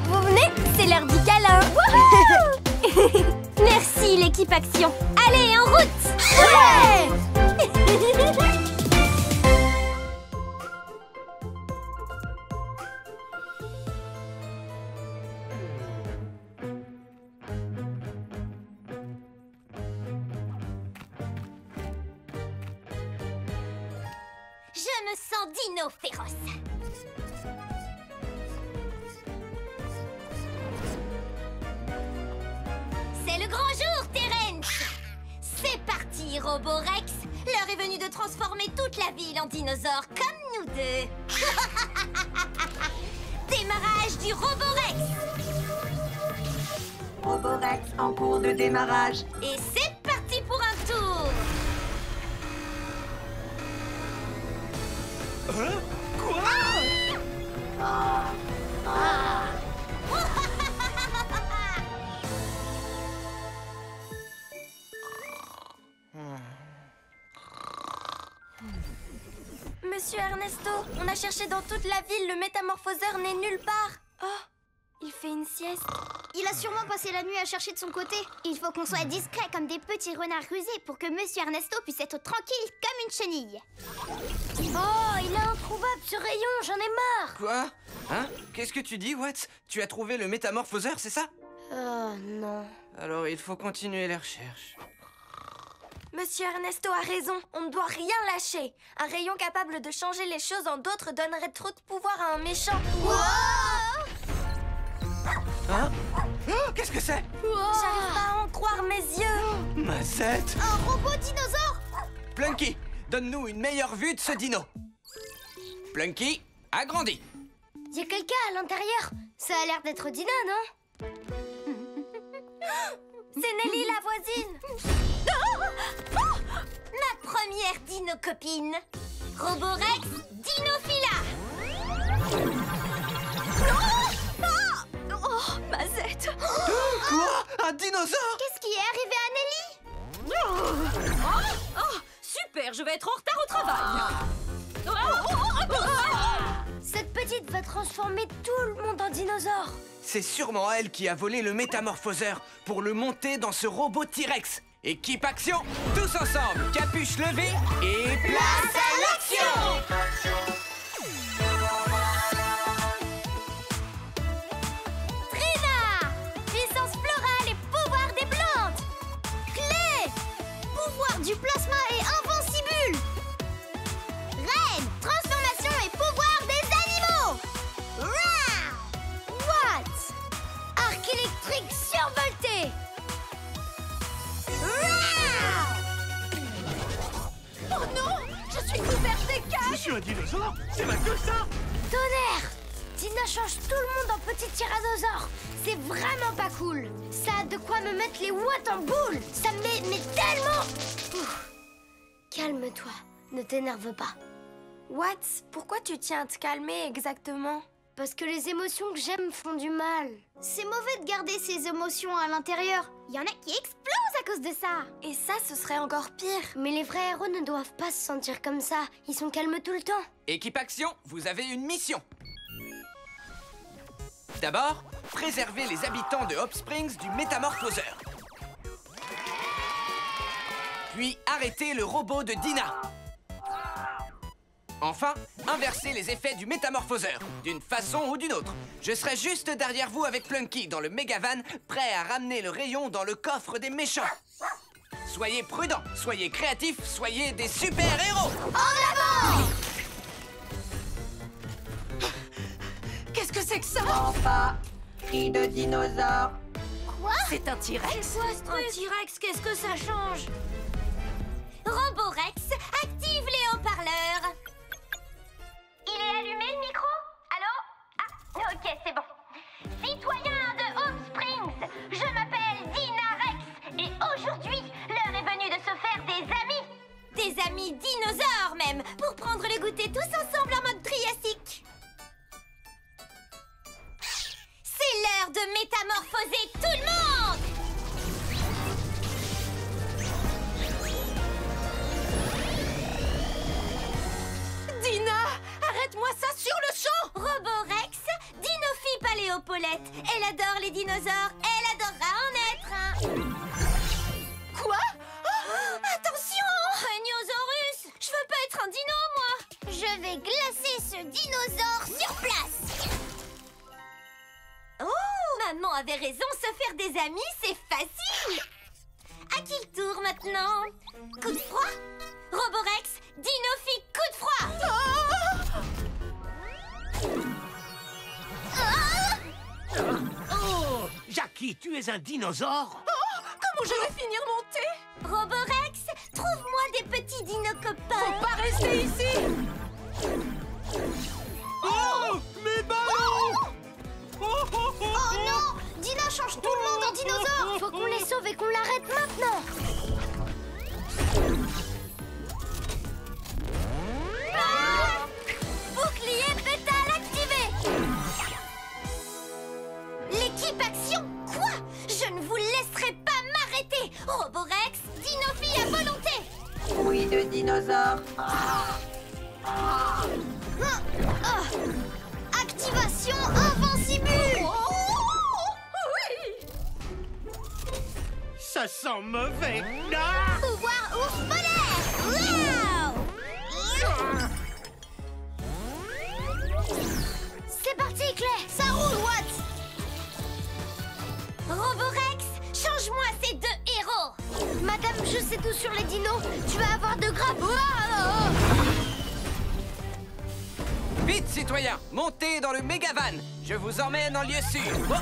Vous venez? C'est l'heure du câlin. Merci, l'équipe Action. Allez, en route! Ouais! Je me sens dino féroce. C'est le grand jour, Terence. C'est parti, Roborex. L'heure est venue de transformer toute la ville en dinosaure comme nous deux. Démarrage du Roborex. Roborex en cours de démarrage. Et c'est parti pour un tour. Quoi? Monsieur Ernesto, on a cherché dans toute la ville, le métamorphoseur n'est nulle part. Oh, il fait une sieste. Il a sûrement passé la nuit à chercher de son côté. Il faut qu'on soit discret comme des petits renards rusés pour que Monsieur Ernesto puisse être tranquille comme une chenille. Oh, il est introuvable ce rayon, j'en ai marre. Quoi? Hein? Qu'est-ce que tu dis, Watts? Tu as trouvé le métamorphoseur, c'est ça? Oh non. Alors il faut continuer les recherches. Monsieur Ernesto a raison, on ne doit rien lâcher. Un rayon capable de changer les choses en d'autres donnerait trop de pouvoir à un méchant. Hein? Oh, qu'est-ce que c'est? J'arrive pas à en croire mes yeux. Mazette! Un robot dinosaure? Plunky, donne-nous une meilleure vue de ce dino. Plunky, agrandis. Y a quelqu'un à l'intérieur? Ça a l'air d'être Dina, non? C'est Nelly, la voisine. Ma première dino-copine. Roborex Dinophila. Oh, Mazette. Quoi? Un dinosaure? Qu'est-ce qui est arrivé à Nelly? Super, je vais être en retard au travail. Cette petite va transformer tout le monde en dinosaure. C'est sûrement elle qui a volé le métamorphoseur pour le monter dans ce robot T-Rex. Équipe Action, tous ensemble, capuche levée et place à l'action! Trina! Puissance florale et pouvoir des plantes. Clé! Pouvoir du plasma et invincibule! Reine! Transformation et pouvoir des animaux! Rah! Watts! Arc électrique survolté! Oh non! Je suis couverte d'écailles! Je suis un dinosaure? C'est mal que ça! Tonnerre! Dina change tout le monde en petit tyrannosaure! C'est vraiment pas cool! Ça a de quoi me mettre les watts en boule! Ça me met mais tellement... Ouf. Calme-toi, ne t'énerve pas. Watts, pourquoi tu tiens à te calmer exactement? Parce que les émotions que j'aime font du mal. C'est mauvais de garder ses émotions à l'intérieur. Il y en a qui explosent à cause de ça. Et ça, ce serait encore pire. Mais les vrais héros ne doivent pas se sentir comme ça. Ils sont calmes tout le temps. Équipe Action, vous avez une mission. D'abord, préserver les habitants de Hop Springs du métamorphoseur. Puis arrêter le robot de Dina. Enfin, inverser les effets du métamorphoseur, d'une façon ou d'une autre. Je serai juste derrière vous avec Plunky dans le mégavan, prêt à ramener le rayon dans le coffre des méchants. Soyez prudents, soyez créatifs, soyez des super-héros. En avant! Qu'est-ce que c'est que ça? Enfin, cri de dinosaure. Quoi? C'est un T-Rex. Un T-Rex, qu'est-ce que ça change? Roborex, active les haut-parleurs. Il est allumé le micro? Allô? Ah, ok, c'est bon. Citoyens de Home Springs, je m'appelle Dina Rex et aujourd'hui, l'heure est venue de se faire des amis. Des amis dinosaures même, pour prendre le goûter tous ensemble en mode dinosaure. Elle adorera en être un. Quoi? Attention! Rhéniosaurus! Je veux pas être un dino, moi! Je vais glacer ce dinosaure sur place. Oh! Maman avait raison, se faire des amis, c'est facile! À qui le tour maintenant? Coup de froid? Roborex, Dinofi, coup de froid! Oh, Jackie, tu es un dinosaure? Comment je vais finir mon thé? Roborex, trouve-moi des petits dino-copains! Faut pas rester ici! Oh, mes ballons! Oh non! Dina change tout le monde en dinosaure! Faut qu'on les sauve et qu'on l'arrête maintenant! Bouclier pétale activé! L'équipe action? Quoi? Je ne vous laisserai pas m'arrêter! Roborex, Dinofi à volonté! Oui de dinosaure. Activation invincible! Oui! Ça sent mauvais. Ah! Pouvoir ours polaire! Wow! C'est parti, Clay! Ça roule, Watt! Roborex, change-moi ces deux héros! Madame, je sais tout sur les dinos. Tu vas avoir de graves... Vite, citoyens, montez dans le mégavan. Je vous emmène en lieu sûr. Oh.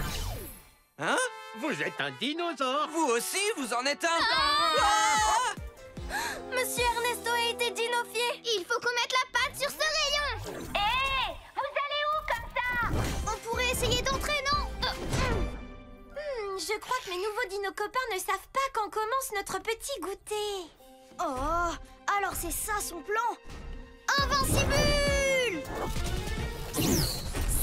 Hein? Vous êtes un dinosaure? Vous aussi, vous en êtes un? Monsieur Ernesto a été dinofié! Il faut qu'on mette la patte sur ce rayon! Hé! Vous allez où comme ça? On pourrait essayer d'entrer, non? Je crois que mes nouveaux dino-copains ne savent pas quand commence notre petit goûter. Oh, alors c'est ça son plan? Invincible!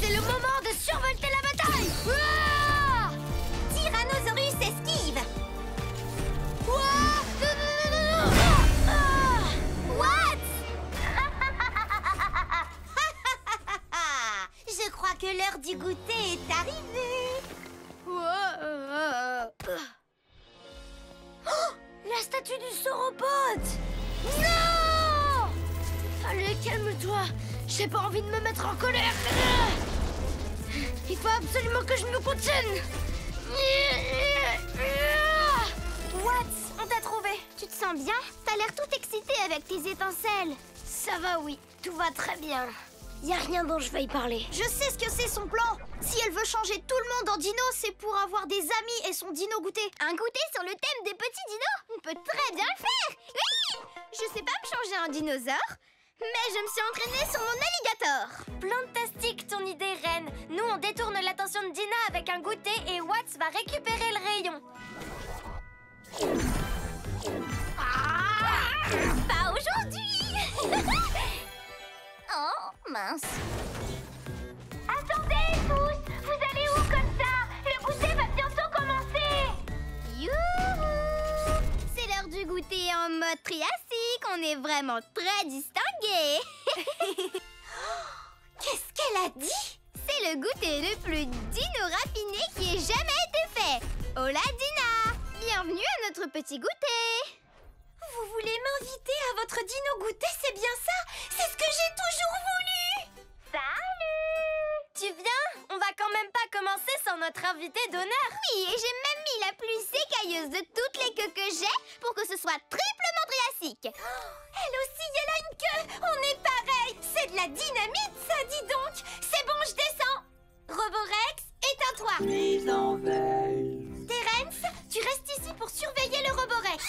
C'est le moment de survolter la bataille! Ouah! Tyrannosaurus esquive! Ouah! Non! Ah! What? Je crois que l'heure du goûter est arrivée. Oh, la statue du sauropode! Non! Allez, calme-toi. J'ai pas envie de me mettre en colère. Il faut absolument que je me contienne. Watts, on t'a trouvé. Tu te sens bien? T'as l'air tout excité avec tes étincelles. Ça va, oui. Tout va très bien. Y a rien dont je veuille parler. Je sais ce que c'est son plan. Si elle veut changer tout le monde en dino, c'est pour avoir des amis et son dino goûter. Un goûter sur le thème des petits dinos? On peut très bien le faire. Oui! Je sais pas me changer en dinosaure, mais je me suis entraînée sur mon alligator. Plantastique ton idée, reine. Nous, on détourne l'attention de Dina avec un goûter et Watts va récupérer le rayon. Pas aujourd'hui. Oh, mince. Attendez tous! Vous allez où comme ça? Le goûter va bientôt commencer! Youhou! C'est l'heure du goûter en mode triassique. On est vraiment très distingués. Qu'est-ce qu'elle a dit? C'est le goûter le plus dino raffiné qui ait jamais été fait. Hola Dina! Bienvenue à notre petit goûter. Vous voulez m'inviter à votre dino goûter, c'est bien ça? C'est ce que j'ai toujours voulu! Salut! Tu viens? On va quand même pas commencer sans notre invité d'honneur. Oui, et j'ai même mis la plus écailleuse de toutes les queues que j'ai pour que ce soit triplement triassique. Elle aussi, elle a une queue! On est pareil! C'est de la dynamite, ça, dis donc! C'est bon, je descends! Roborex, éteins-toi! Mise en veille. Terence, tu restes ici pour surveiller le Roborex.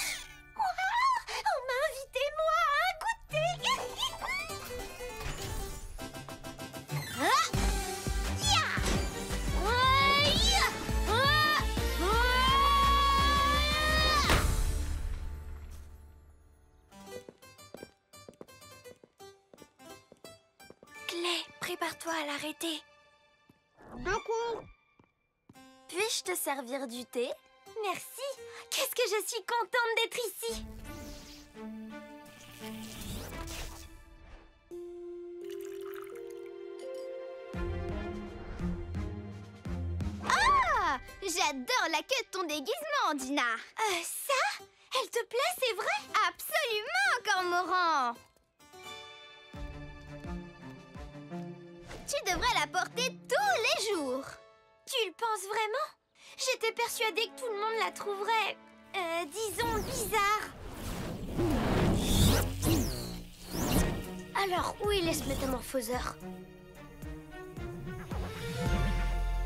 On m'a invité, moi, à un goûter. Clay, prépare-toi à l'arrêter. Puis-je te servir du thé? Merci. Qu'est-ce que je suis contente d'être ici. Ah! J'ai la queue de ton déguisement, Dina. Ça? Elle te plaît, c'est vrai? Absolument, Cormoran. Tu devrais la porter tous les jours. Tu le penses vraiment? J'étais persuadée que tout le monde la trouverait, disons, bizarre. Alors, où il est ce métamorphoseur?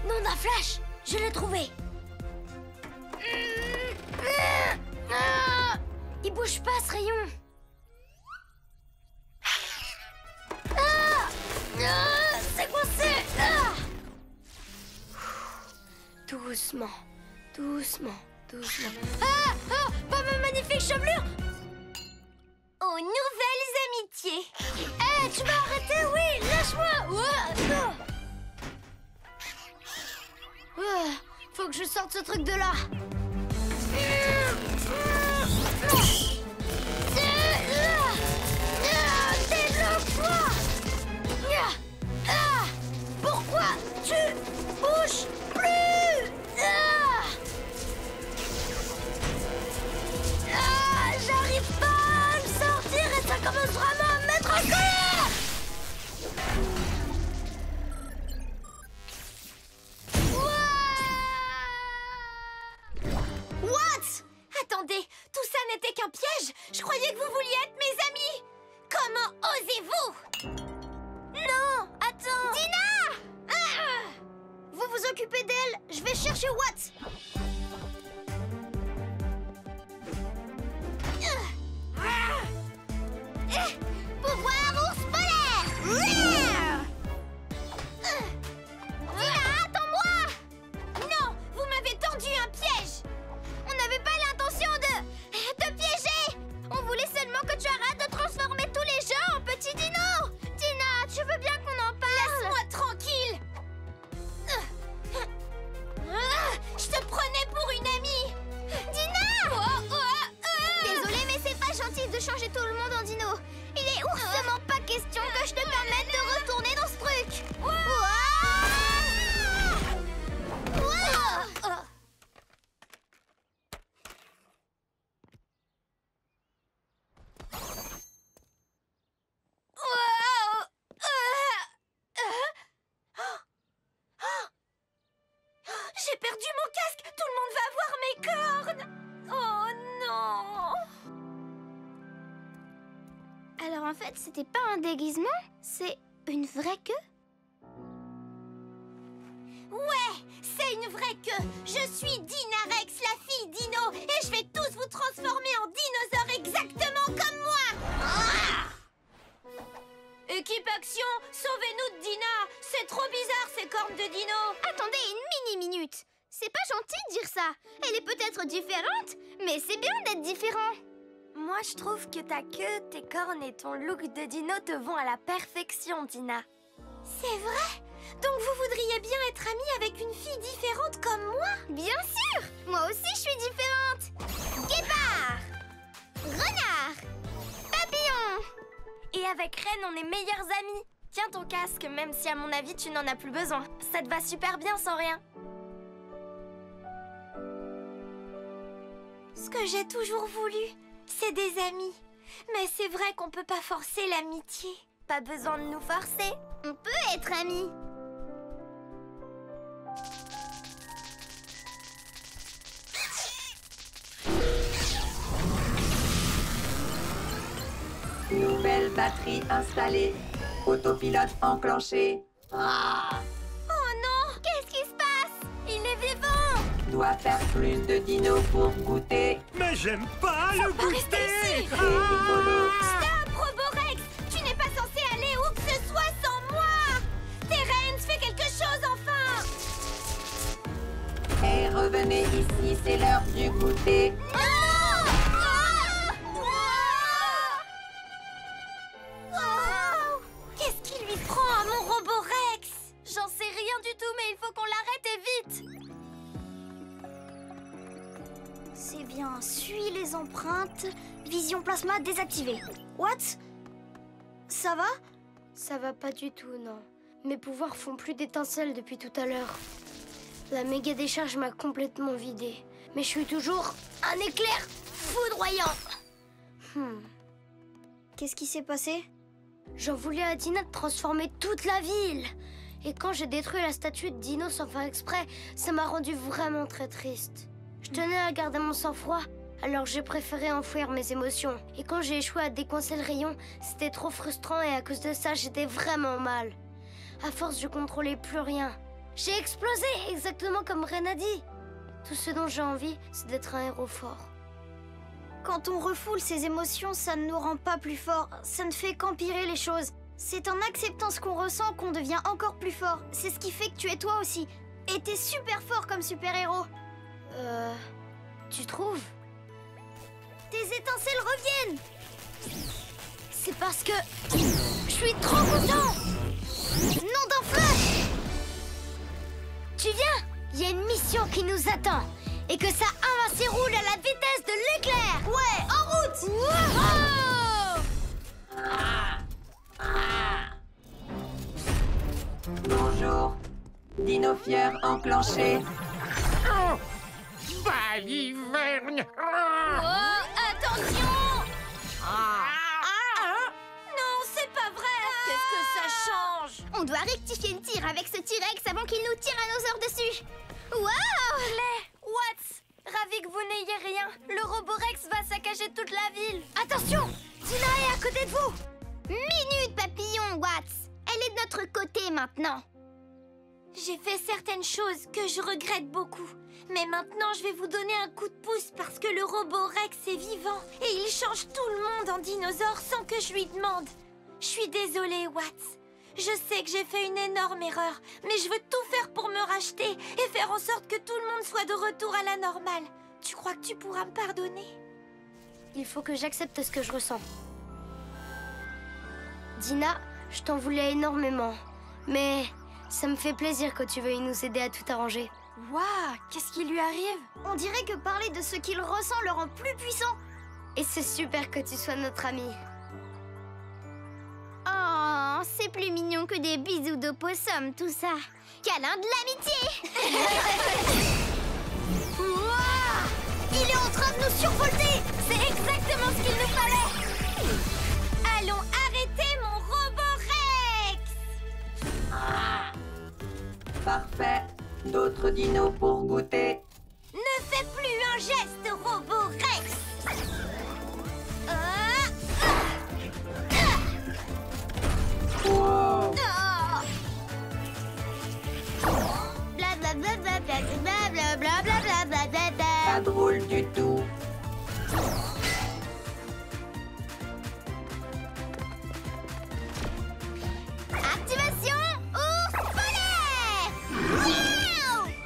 Nom d'un flash! Je l'ai trouvé! Il bouge pas, ce rayon! C'est coincé! Doucement, doucement, doucement. Pas ma magnifique chevelure! Aux nouvelles amitiés! Tu m'as arrêté, oui! Lâche-moi! Faut que je sorte ce truc de là. Débloque-toi! Pourquoi tu bouges plus? J'arrive pas à le sortir et ça commence vraiment à me mettre en colère! What? Attendez, tout ça n'était qu'un piège? Je croyais que vous vouliez être mes amis! Comment osez-vous? Non, attends. Dina! Vous vous occupez d'elle. Je vais chercher Watt. Pouvoir ours polaire! Dina, attends-moi! Non, vous m'avez tendu un piège! On n'avait pas l'intention de piéger. On voulait seulement que tu arrêtes de transformer tous les gens en petits dinos. Dina, tu veux bien qu'on en parle? Laisse-moi tranquille! Je te prenais pour une amie! Dina! Désolée, mais c'est pas gentil de changer tout le monde en dino. Il est oursement pas question que je te permette de retourner dans ce truc. J'ai perdu mon casque! Tout le monde va voir mes cornes! Oh non! Alors en fait, c'était pas un déguisement, c'est une vraie queue? Ouais, c'est une vraie queue! Je suis Dinarex, la fille Dino, et je vais tous vous transformer en dinosaures exactement comme moi! Équipe Action, sauvez-nous de Dina! C'est trop bizarre ces cornes de dino! Attendez une mini-minute. C'est pas gentil de dire ça. Elle est peut-être différente, mais c'est bien d'être différent. Moi, je trouve que ta queue, tes cornes et ton look de dino te vont à la perfection, Dina. C'est vrai? Donc vous voudriez bien être amie avec une fille différente comme moi? Bien sûr! Moi aussi, je suis différente. Guépard! Renard! Papillon! Et avec Reine, on est meilleures amies. Tiens ton casque, même si à mon avis, tu n'en as plus besoin. Ça te va super bien sans rien. Ce que j'ai toujours voulu, c'est des amis. Mais c'est vrai qu'on peut pas forcer l'amitié. Pas besoin de nous forcer. On peut être amis. Nouvelle batterie installée. Autopilote enclenché. Oh non! Qu'est-ce qui se passe? Il est vivant! Doit faire plus de dinos pour goûter. Mais j'aime pas le goûter. Stop, Roborex! Tu n'es pas censé aller où que ce soit sans moi! Terence, fais quelque chose enfin! Et revenez ici, c'est l'heure du goûter. Qu'est-ce qui lui prend à mon Roborex? J'en sais rien du tout, mais il faut qu'on l'arrête et vite! C'est bien, suis les empreintes. Vision plasma désactivée. What? Ça va? Ça va pas du tout, non. Mes pouvoirs font plus d'étincelles depuis tout à l'heure. La méga décharge m'a complètement vidé. Mais je suis toujours un éclair foudroyant. Qu'est-ce qui s'est passé? J'en voulais à Dina de transformer toute la ville. Et quand j'ai détruit la statue de Dino sans faire exprès, ça m'a rendu vraiment très triste. Je tenais à garder mon sang-froid, alors j'ai préféré enfouir mes émotions. Et quand j'ai échoué à décoincer le rayon, c'était trop frustrant et à cause de ça, j'étais vraiment mal. À force, je contrôlais plus rien. J'ai explosé, exactement comme Ren a dit. Tout ce dont j'ai envie, c'est d'être un héros fort. Quand on refoule ses émotions, ça ne nous rend pas plus forts. Ça ne fait qu'empirer les choses. C'est en acceptant ce qu'on ressent qu'on devient encore plus fort. C'est ce qui fait que tu es toi aussi. Et t'es super fort comme super-héros. Tu trouves? Tes étincelles reviennent. C'est parce que je suis trop content. Nom d'un flash. Tu viens? Il y a une mission qui nous attend. Et que ça avance et roule à la vitesse de l'éclair. Ouais, en route. Wouhou! Bonjour. Dino fier enclenché. Balivergne. Oh, attention! Non, c'est pas vrai! Qu'est-ce que ça change? On doit rectifier le tir avec ce T-Rex avant qu'il nous tire à nos heures dessus. Waouh! Watts! Ravi que vous n'ayez rien. Le Roborex va saccager toute la ville. Attention! Dina est à côté de vous. Minute, papillon, Watts. Elle est de notre côté maintenant. J'ai fait certaines choses que je regrette beaucoup. Mais maintenant, je vais vous donner un coup de pouce parce que le Roborex est vivant. Et il change tout le monde en dinosaure sans que je lui demande. Je suis désolée, Watts. Je sais que j'ai fait une énorme erreur, mais je veux tout faire pour me racheter et faire en sorte que tout le monde soit de retour à la normale. Tu crois que tu pourras me pardonner? Il faut que j'accepte ce que je ressens. Dina, je t'en voulais énormément. Mais ça me fait plaisir que tu veuilles nous aider à tout arranger. Waouh, qu'est-ce qui lui arrive? On dirait que parler de ce qu'il ressent le rend plus puissant. Et c'est super que tu sois notre amie. Oh, c'est plus mignon que des bisous d'opossum, tout ça. Câlin de l'amitié. Wow! Il est en train de nous survolter. C'est exactement ce qu'il nous fallait. Allons arrêter mon Roborex. Parfait. D'autres dinos pour goûter. Ne fais plus un geste, Roborex. Wow. Pas drôle du tout. Activation ours polaire.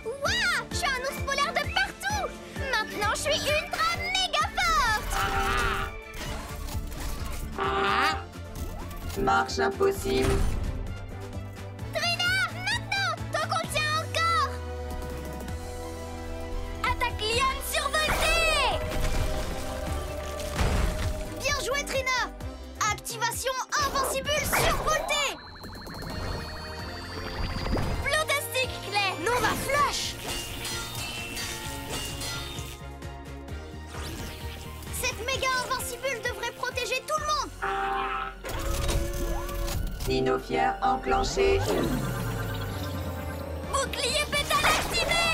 Waouh! Je suis un ours polaire de partout. Maintenant, je suis ultra méga forte. Marche impossible. Trina, maintenant, tant qu'on le tient encore. Attaque Liane survoltée. Bien joué, Trina. Activation invincible survoltée. Fantastique, Clay. Nova Flash. Cette méga invincible devrait protéger tout le monde. Dino fier enclenché. Bouclier pétale activé.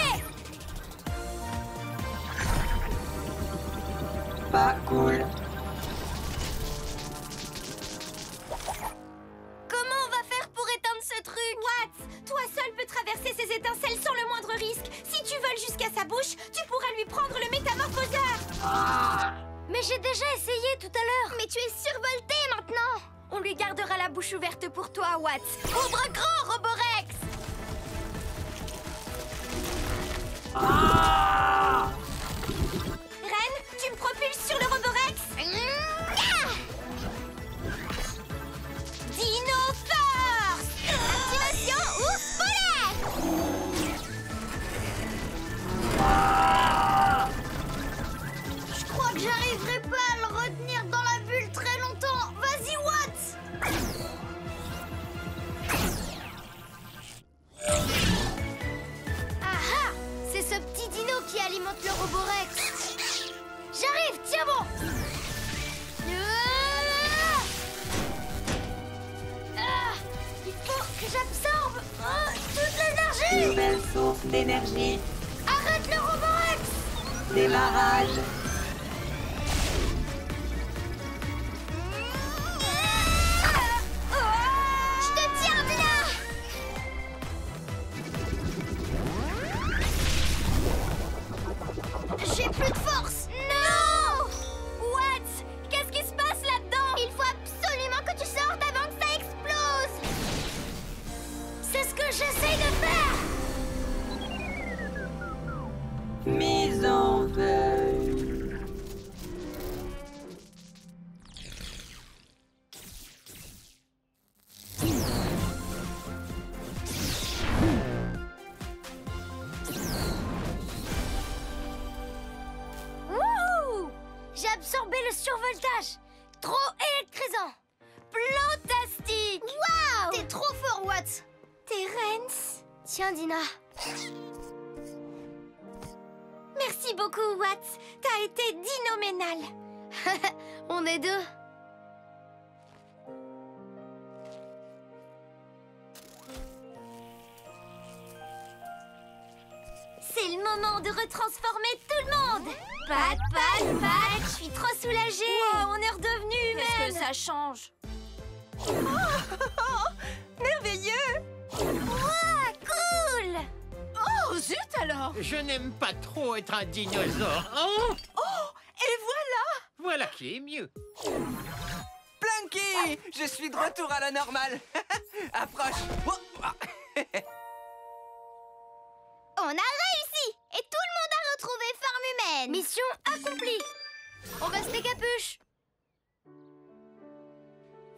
Pas cool. Comment on va faire pour éteindre ce truc? Watts, toi seul peux traverser ces étincelles sans le moindre risque. Si tu voles jusqu'à sa bouche, tu pourras lui prendre le métamorphoseur. Mais j'ai déjà essayé tout à l'heure. Mais tu es survolté maintenant. On lui gardera la bouche ouverte pour toi, Watts. Ouvre grand, Roborex. Ren, tu me propulses sur le Roborex. Dino Force. Activation ours polaire. Je crois que j'arriverai pas à le retenir dans la bulle très longtemps. Vas-y, Watts. Aha! d'énergie. Arrête le Roborex! Démarrage. Je te tiens, Dina! J'ai plus de force! Non! What? Qu'est-ce qui se passe là-dedans? Il faut absolument que tu sortes avant que ça explose! C'est ce que j'essaye de faire! Mise en veille. Wouhou! J'ai absorbé le survoltage! Trop électrisant! Plantastique! Waouh! T'es trop fort, Watts! Terence? Tiens, Dina. Merci beaucoup, Watts. T'as été dinoménal. On est deux. C'est le moment de retransformer tout le monde. Pat, pat, pat. Je suis trop soulagée. Wow, on est redevenu humaine. Qu'est-ce que ça change? Merveilleux! Ouah, cool! Oh, zut alors! Je n'aime pas trop être un dinosaure. Oh, Et voilà! voilà qui est mieux. Plunky! Je suis de retour à la normale. Approche. On a réussi! Et tout le monde a retrouvé forme humaine! Mission accomplie! On baisse les capuches!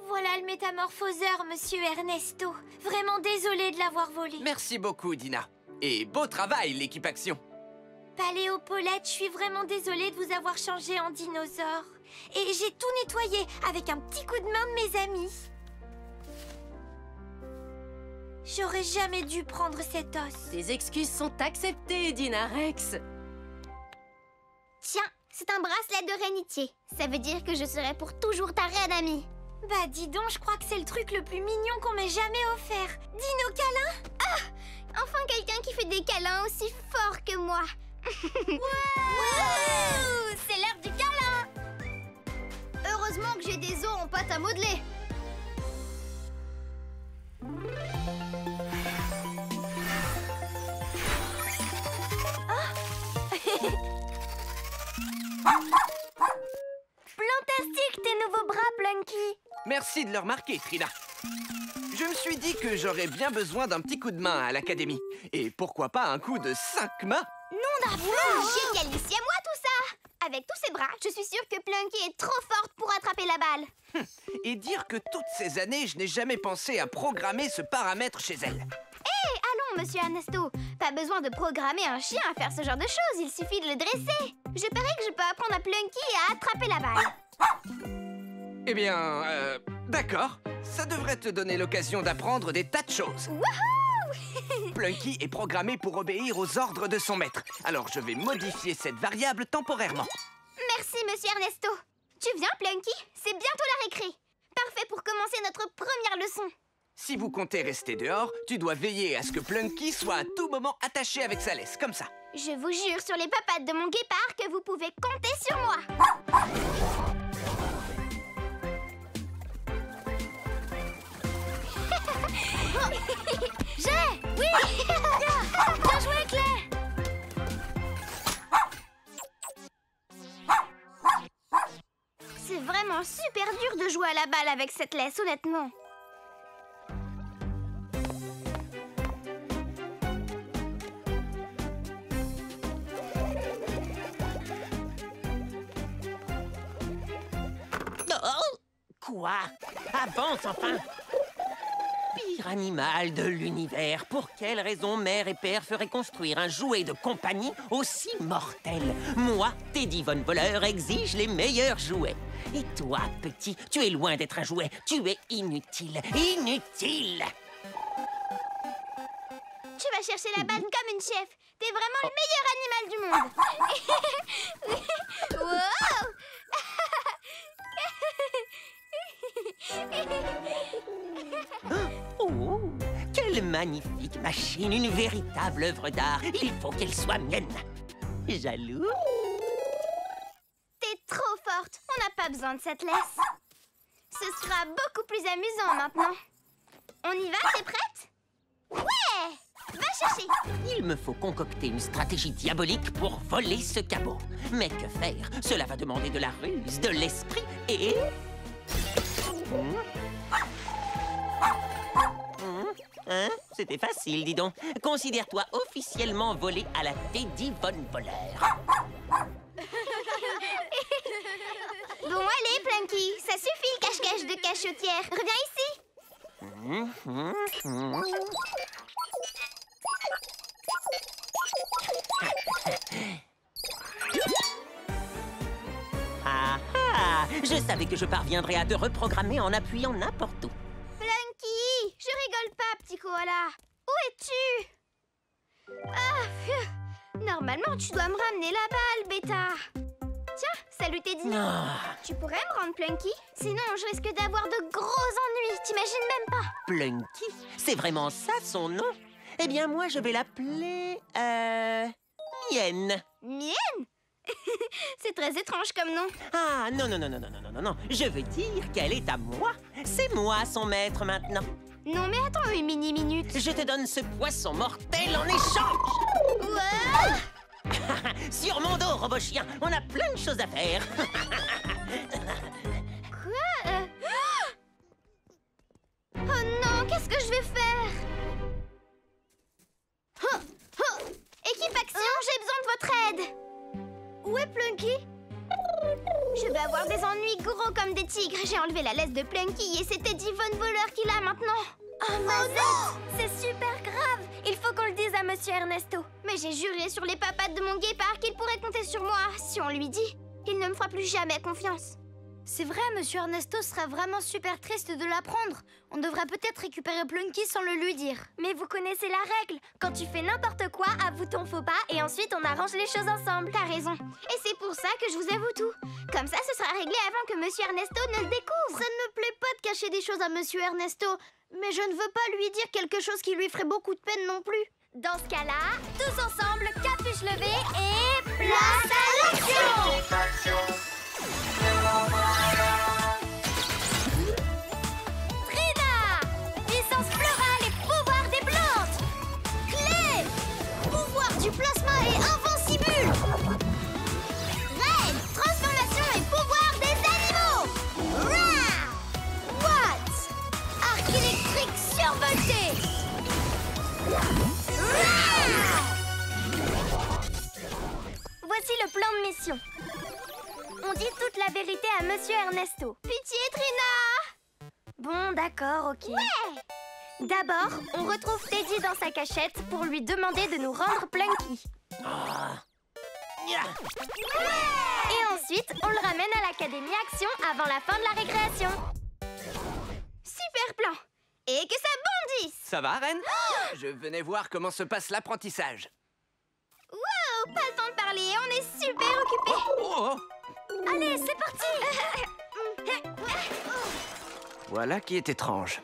Voilà le métamorphoseur, monsieur Ernesto. Vraiment désolée de l'avoir volé. Merci beaucoup, Dina. Et beau travail, l'équipe Action. Paléopaulette, je suis vraiment désolée de vous avoir changé en dinosaure. Et j'ai tout nettoyé avec un petit coup de main de mes amis. J'aurais jamais dû prendre cet os. Tes excuses sont acceptées, Dinarex. Tiens, c'est un bracelet de rénitier. Ça veut dire que je serai pour toujours ta reine amie. Bah dis donc, je crois que c'est le truc le plus mignon qu'on m'ait jamais offert. Dino câlin. Enfin quelqu'un qui fait des câlins aussi forts que moi. Wouhou, c'est l'heure du câlin. Heureusement que j'ai des os en pâte à modeler. Plantastique tes nouveaux bras, Plunky. Merci de le remarquer, Trina. Je me suis dit que j'aurais bien besoin d'un petit coup de main à l'académie. Et pourquoi pas un coup de 5 mains? Non d'avoir génialissime à moi tout ça. Avec tous ces bras, je suis sûre que Plunky est trop forte pour attraper la balle. Et dire que toutes ces années, je n'ai jamais pensé à programmer ce paramètre chez elle. Allons, monsieur Ernesto. Pas besoin de programmer un chien à faire ce genre de choses, il suffit de le dresser. Je parie que je peux apprendre à Plunky à attraper la balle. Eh bien, d'accord. Ça devrait te donner l'occasion d'apprendre des tas de choses. Wouhou! Plunky est programmé pour obéir aux ordres de son maître. Alors je vais modifier cette variable temporairement. Merci, monsieur Ernesto. Tu viens, Plunky? C'est bientôt la récré. Parfait pour commencer notre première leçon. Si vous comptez rester dehors, tu dois veiller à ce que Plunky soit à tout moment attaché avec sa laisse, comme ça. Je vous jure sur les papates de mon guépard que vous pouvez compter sur moi. Oui. Bien joué, Claire. C'est vraiment super dur de jouer à la balle avec cette laisse, honnêtement. Oh, quoi? Avance enfin! Pire animal de l'univers, pour quelle raison mère et père feraient construire un jouet de compagnie aussi mortel? Moi, Teddy Von Voleur, exige les meilleurs jouets. Et toi, petit, tu es loin d'être un jouet. Tu es inutile. Inutile! Tu vas chercher la balle comme une chef. T'es vraiment le meilleur animal du monde. Wow! Oh, quel Quelle magnifique machine, une véritable œuvre d'art. Il faut qu'elle soit mienne. Jaloux? T'es trop forte. On n'a pas besoin de cette laisse. Ce sera beaucoup plus amusant maintenant. On y va, t'es prête? Ouais! Va chercher! Il me faut concocter une stratégie diabolique pour voler ce cabot. Mais que faire? Cela va demander de la ruse, de l'esprit et... Hein? C'était facile, dis donc. Considère-toi officiellement volé à la Teddy Von Voleur. Bon, allez, Plunky, ça suffit le cache-cache de cachotière. Reviens ici. Ah ah! Je savais que je parviendrais à te reprogrammer en appuyant n'importe où. Plunky, je rigole pas, petit koala. Où es-tu? Ah, pfiou. Normalement, tu dois me ramener la balle, bêta. Tiens, salut Teddy. Tu pourrais me rendre Plunky? Sinon, je risque d'avoir de gros ennuis. T'imagines même pas. Plunky? C'est vraiment ça son nom? Eh bien, moi, je vais l'appeler... Mienne. Mienne? C'est très étrange comme nom. Ah, non. Je veux dire qu'elle est à moi. C'est moi son maître maintenant. Non, mais attends une mini-minute. Je te donne ce poisson mortel en échange. Quoi? Sur mon dos, robot chien. On a plein de choses à faire. Quoi? Oh non, qu'est-ce que je vais faire? Équipe Action, j'ai besoin de votre aide. Où est Plunky? Je vais avoir des ennuis gros comme des tigres. J'ai enlevé la laisse de Plunky et c'est Teddy Von Voleur qui l'a maintenant. Oh non! C'est super grave. Il faut qu'on le dise à Monsieur Ernesto. Mais j'ai juré sur les papates de mon guépard qu'il pourrait compter sur moi. Si on lui dit, il ne me fera plus jamais confiance. C'est vrai, Monsieur Ernesto sera vraiment super triste de l'apprendre. On devrait peut-être récupérer Plunky sans le lui dire. Mais vous connaissez la règle. Quand tu fais n'importe quoi, avoue ton faux pas et ensuite on arrange les choses ensemble. T'as raison. Et c'est pour ça que je vous avoue tout. Comme ça, ce sera réglé avant que Monsieur Ernesto ne le découvre. Ça ne me plaît pas de cacher des choses à Monsieur Ernesto. Mais je ne veux pas lui dire quelque chose qui lui ferait beaucoup de peine non plus. Dans ce cas-là, tous ensemble, capuche levée et place à l'action! Trina! Puissance florale et pouvoir des plantes! Clé! Pouvoir du plasma et invincible! Red! Transformation et pouvoir des animaux! Rah! What? Arc électrique survolté! Voici le plan de mission. On dit toute la vérité à Monsieur Ernesto. Pitié, Trina! Bon, d'accord, ok. Ouais! D'abord, on retrouve Teddy dans sa cachette pour lui demander de nous rendre Plunky. Et ensuite, on le ramène à l'Académie Action avant la fin de la récréation. Super plan! Et que ça bondisse! Ça va, Reine? Je venais voir comment se passe l'apprentissage. Wow! Pas le temps de parler, on est super occupés! Allez, c'est parti! Voilà qui est étrange.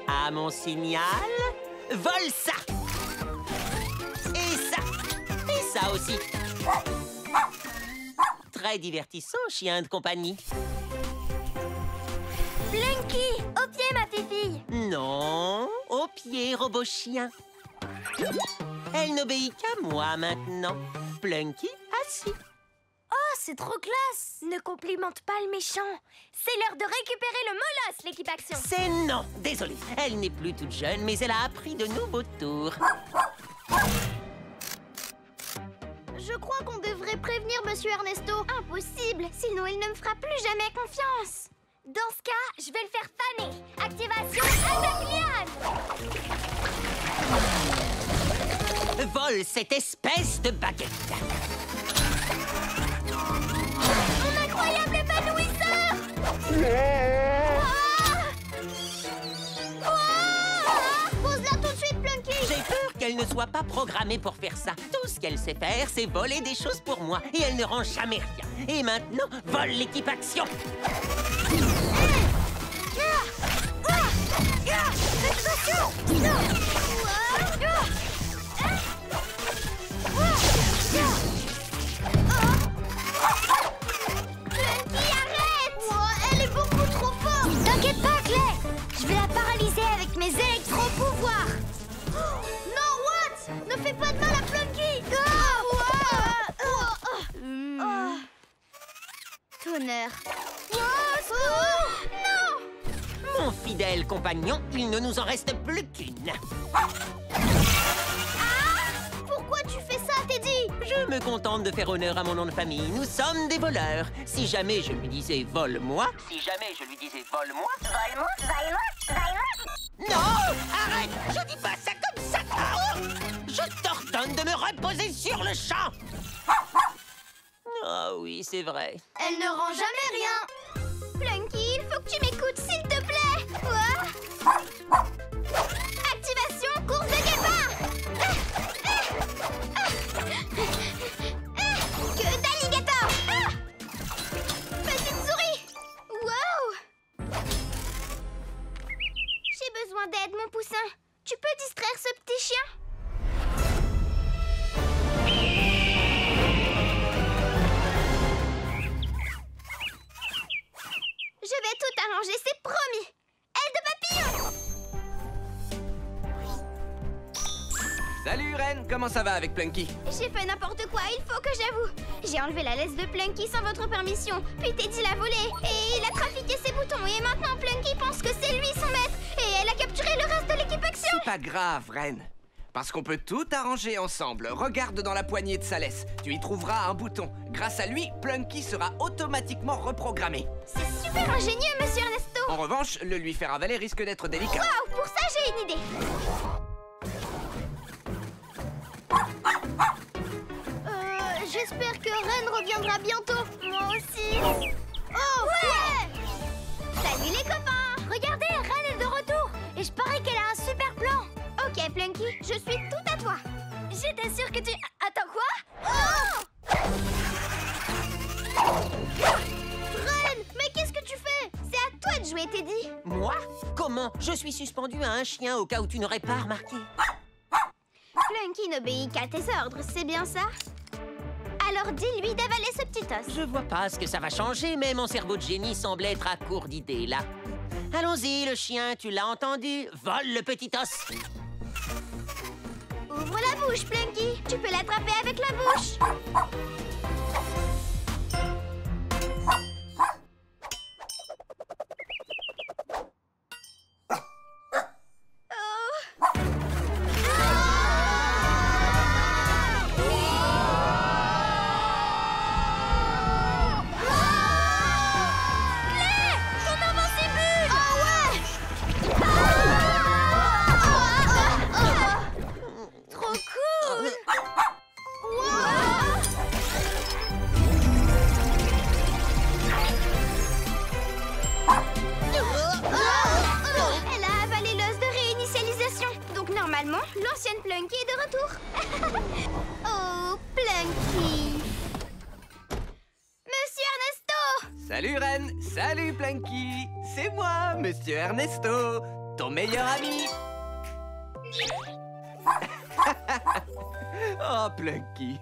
À mon signal, vole ça! Et ça! Et ça aussi! Très divertissant, chien de compagnie. Plunky, au pied, ma fille. Non, au pied, robot chien. Elle n'obéit qu'à moi maintenant. Plunky, assis. Oh, c'est trop classe. Ne complimente pas le méchant. C'est l'heure de récupérer le molosse, l'équipe Action. C'est non, désolé. Elle n'est plus toute jeune, mais elle a appris de nouveaux tours. Je crois qu'on devrait prévenir Monsieur Ernesto. Impossible, sinon il ne me fera plus jamais confiance. Dans ce cas, je vais le faire faner. Activation attaque liane. Vole cette espèce de baguette. Mon incroyable épanouisseur. Pose-la tout de suite, Plunky. J'ai peur qu'elle ne soit pas programmée pour faire ça. Tout ce qu'elle sait faire, c'est voler des choses pour moi. Et elle ne rend jamais rien. Et maintenant, vole l'équipe action. Elle est beaucoup trop forte. T'inquiète pas, Claire. Je vais la paralyser avec mes électro-pouvoirs. Non, What? Ne fais pas de mal à Plunky. Tonnerre. Non. Mon fidèle compagnon, il ne nous en reste plus qu'une. Pourquoi tu fais ça, Teddy? Je me contente de faire honneur à mon nom de famille. Nous sommes des voleurs. Si jamais je lui disais vole-moi... Non! Arrête! Je dis pas ça comme ça! Je t'ordonne de me reposer sur le champ! Ah oui, c'est vrai. Elle ne rend jamais rien. Plunky, il faut que tu m'écoutes, s'il te plaît. Activation, course de guépard. Queue d'alligator. Petite souris. Wow. J'ai besoin d'aide, mon poussin. Tu peux distraire ce petit chien? Je vais tout arranger, c'est promis. Aile de papillon. Salut, Ren. Comment ça va avec Plunky? J'ai fait n'importe quoi, il faut que j'avoue. J'ai enlevé la laisse de Plunky sans votre permission. Puis Teddy l'a volée. Et il a trafiqué ses boutons. Et maintenant, Plunky pense que c'est lui son maître. Et elle a capturé le reste de l'équipe action. C'est pas grave, Ren. Parce qu'on peut tout arranger ensemble. Regarde dans la poignée de sa laisse. Tu y trouveras un bouton. Grâce à lui, Plunky sera automatiquement reprogrammé. C'est super ingénieux, monsieur Ernesto. En revanche, le lui faire avaler risque d'être délicat. Waouh, pour ça, j'ai une idée. J'espère que Ren reviendra bientôt. Moi aussi. Oh, ouais. Salut les copains. Regardez, Ren est de retour. Et je parie qu'elle a un super plan. Ok, Plunky, je suis tout à toi. J'étais sûre que tu... Attends, quoi? Oh! Ren, mais qu'est-ce que tu fais? C'est à toi de jouer, Teddy. Moi? Comment? Je suis suspendu à un chien au cas où tu n'aurais pas remarqué. Plunky n'obéit qu'à tes ordres, c'est bien ça? Alors dis-lui d'avaler ce petit os. Je vois pas ce que ça va changer, mais mon cerveau de génie semble être à court d'idées, là. Allons-y, le chien, tu l'as entendu? Vole le petit os. Ouvre la bouche, Plunky. Tu peux l'attraper avec la bouche. L'ancienne Plunky est de retour. Oh, Plunky. Monsieur Ernesto. Salut, Ren. Salut, Plunky. C'est moi, Monsieur Ernesto, ton meilleur ami. Oh, Plunky.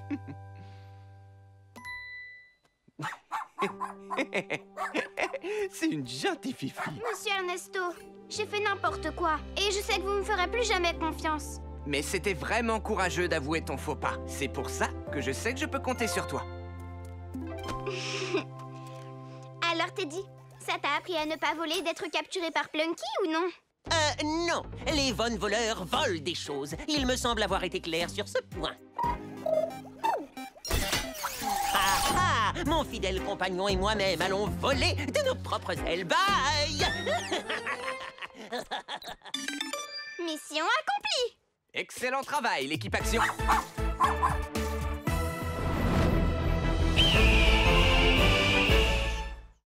C'est une gentille fifi. Monsieur Ernesto, j'ai fait n'importe quoi. Et je sais que vous me ferez plus jamais confiance. Mais c'était vraiment courageux d'avouer ton faux pas. C'est pour ça que je sais que je peux compter sur toi. Alors, Teddy, ça t'a appris à ne pas voler, d'être capturé par Plunky ou non? Non. Les Von voleurs volent des choses. Il me semble avoir été clair sur ce point. Ah, mon fidèle compagnon et moi-même allons voler de nos propres ailes. Bye! Mission accomplie! Excellent travail, l'équipe action.